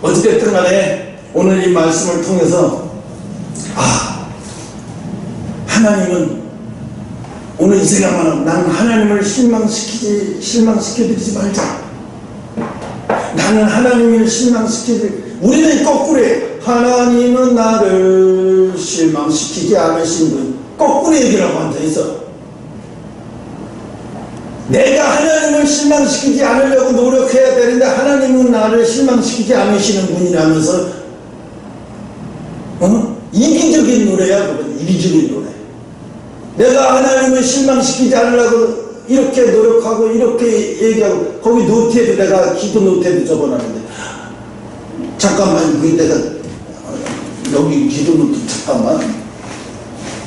어찌됐든 간에 오늘 이 말씀을 통해서 하나님은 오늘 이 생각만 하고 나는 하나님을 실망시켜드리지 말자. 나는 하나님을 우리는 거꾸로 해. 하나님은 나를 실망시키지 않으신 분. 거꾸로 얘기라고 앉아있어. 내가 하나님을 실망시키지 않으려고 노력해야 되는데 하나님은 나를 실망시키지 않으시는 분이라면서 이기적인 노래야. 그건 이기적인 노래. 내가 하나님을 실망시키지 않으려고 이렇게 노력하고 이렇게 얘기하고 거기 노트에도 내가 기도 노트에도 적어놨는데 잠깐만 그 내가 여기 기도 노트 잠깐만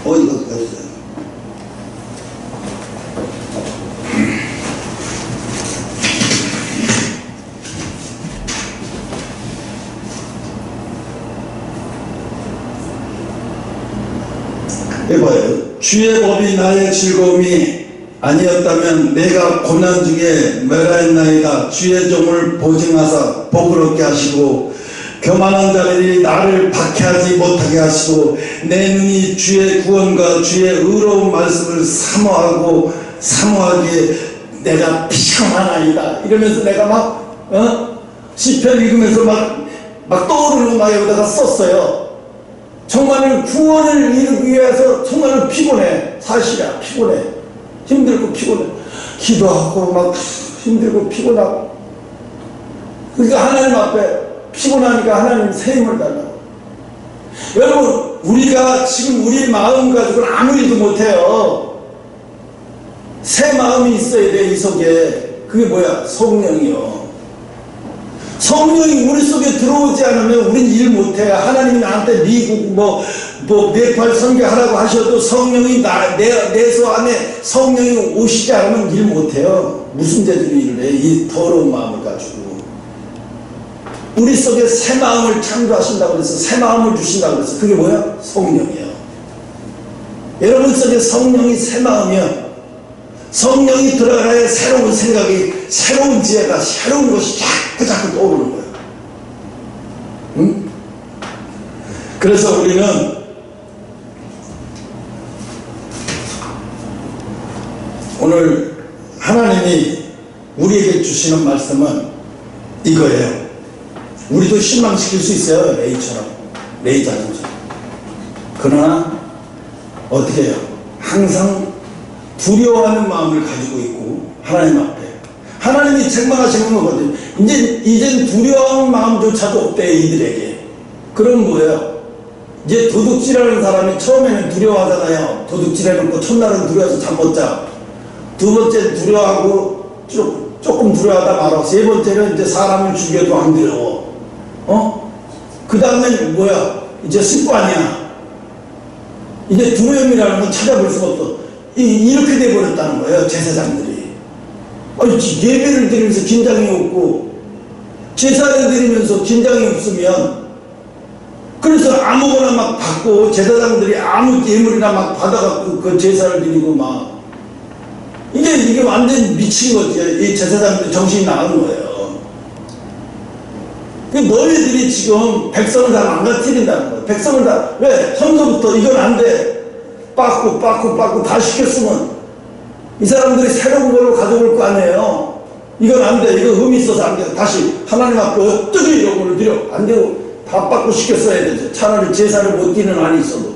어디가 있어요. 해봐요. 주의 법이 나의 즐거움이 아니었다면 내가 고난 중에 멸하였나이다. 주의 종을 보증하사 복을 얻게 하시고 교만한 자들이 나를 박해하지 못하게 하시고 내 눈이 주의 구원과 주의 의로운 말씀을 사모하기에 내가 피곤하나이다. 이러면서 내가 막 시편 읽으면서 막 떠오르는 막 여기다가 썼어요. 정말 구원을 이루기 위해서 정말 피곤해. 사실이야. 피곤해. 힘들고 피곤해. 기도하고 막 힘들고 피곤하고. 그러니까 하나님 앞에 피곤하니까 하나님 새 힘을 달라고. 여러분 우리가 지금 우리 마음 가지고는 아무 일도 못해요. 새 마음이 있어야 돼. 이 속에. 그게 뭐야? 성령이요. 성령이 우리 속에 들어오지 않으면 우린 일 못해요. 하나님이 나한테 미국 네팔 선교하라고 하셔도 성령이 내 소 안에 성령이 오시지 않으면 일 못해요. 무슨 죄들이 일을 해? 이 더러운 마음을 가지고. 우리 속에 새 마음을 창조하신다고 그래서 새 마음을 주신다고 그래서 그게 뭐야? 성령이에요. 여러분 속에 성령이 새 마음이야. 성령이 들어가야 새로운 생각이, 새로운 지혜가, 새로운 것이 자꾸 떠오르는 거예요. 응? 그래서 우리는 오늘 하나님이 우리에게 주시는 말씀은 이거예요. 우리도 실망시킬 수 있어요. 레이 자동차. 그러나 어떻게 해요? 항상 두려워하는 마음을 가지고 있고 하나님 앞에 하나님이 책망하시는 거거든요. 이젠 두려워하는 마음조차도 없대 이들에게. 그럼 뭐예요? 이제 도둑질하는 사람이 처음에는 두려워하잖아요. 도둑질해놓고 첫날은 두려워서 잠 못 자. 두 번째는 두려워하고 조금 두려워하다 말아. 세 번째는 이제 사람을 죽여도 안 두려워. 그 다음엔 뭐야? 이제 습관이야. 이제 두려움이라는 건 찾아볼 수가 없어. 이렇게 돼버렸다는 거예요. 제사장들이. 예배를 드리면서 긴장이 없고 제사를 드리면서 긴장이 없으면 그래서 아무거나 막 받고 제사장들이 아무 예물이나 막 받아갖고 그 제사를 드리고 막 이게 완전 미친 거지. 이 제사장들 정신이 나간 거예요. 너희들이 지금 백성을 다 망가뜨린다는 거예요. 백성을 다 왜? 처음부터 이건 안 돼. 빠꾸 다 시켰으면 이 사람들이 새로운 걸로 가져올 거 아니에요. 이건 안 돼. 이거 의미 있어서 안 돼. 다시 하나님 앞에 어떻게 이런 걸 드려? 안 되고 다 빠꾸 시켰어야 되죠. 차라리 제사를 못 드리는 안이 있어도.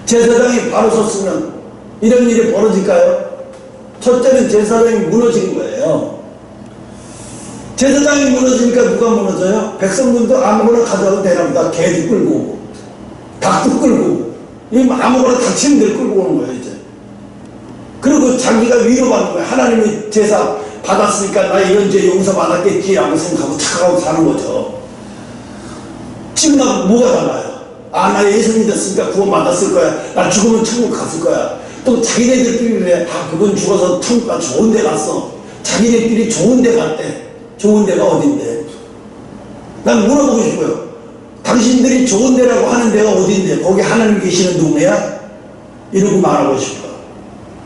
제사장이 바로 섰으면 이런 일이 벌어질까요? 첫째는 제사장이 무너진 거예요. 제사장이 무너지니까 누가 무너져요? 백성들도 아무거나 가져와도 되나 보다. 개도 끌고 오고 닭도 끌고 오고 아무거나 닥치는 데를 끌고 오는 거예요. 이제 그리고 자기가 위로받는 거예요. 하나님이 제사 받았으니까 나 이런 죄 용서받았겠지 라고 생각하고 착각하고 사는 거죠. 지금 나 뭐가 달라요? 나 예수 믿었으니까 구원 받았을 거야. 나 죽으면 천국 갔을 거야. 또 자기네들끼리 그래. 그분 죽어서 천국 가 좋은 데 갔어. 자기네끼리 좋은 데 갔대. 좋은 데가 어딘데? 난 물어보고 싶어요. 당신들이 좋은 데라고 하는 데가 어딘데? 거기 하나님 계시는 동네야? 이러고 말하고 싶어.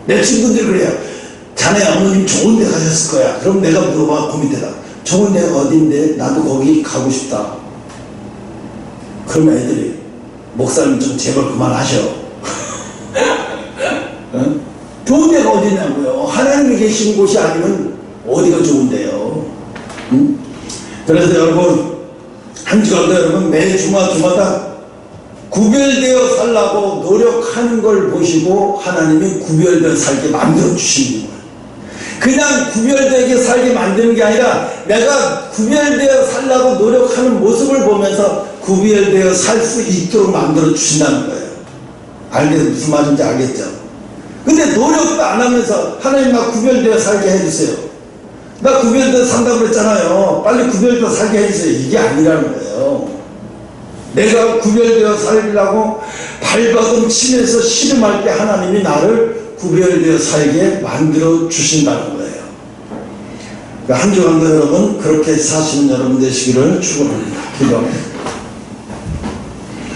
내 친구들이 그래요. 자네 어머님 좋은 데 가셨을 거야. 그럼 내가 물어봐, 그 밑에다. 좋은 데가 어딘데? 나도 거기 가고 싶다. 그러면 애들이, 목사님 좀 제발 그만하셔. 어? 좋은 데가 어디냐고요. 하나님이 계신 곳이 아니면 어디가 좋은데요. 응? 그래서 여러분, 한 주간도 여러분 매 주마다 구별되어 살라고 노력하는 걸 보시고 하나님이 구별되어 살게 만들어 주시는 거예요. 그냥 구별되게 살게 만드는 게 아니라 내가 구별되어 살라고 노력하는 모습을 보면서 구별되어 살 수 있도록 만들어 주신다는 거예요. 알겠어요? 무슨 말인지 알겠죠? 근데 노력도 안 하면서 하나님 나 구별되어 살게 해주세요. 나 구별되어 산다고 그랬잖아요. 빨리 구별되어 살게 해주세요. 이게 아니라는 거예요. 내가 구별되어 살려고 발버둥 치면서 씨름할 때 하나님이 나를 구별되어 살게 만들어 주신다는 거예요. 한 주간도 여러분 그렇게 사시는 여러분 되시기를 축원합니다. 기도합니다.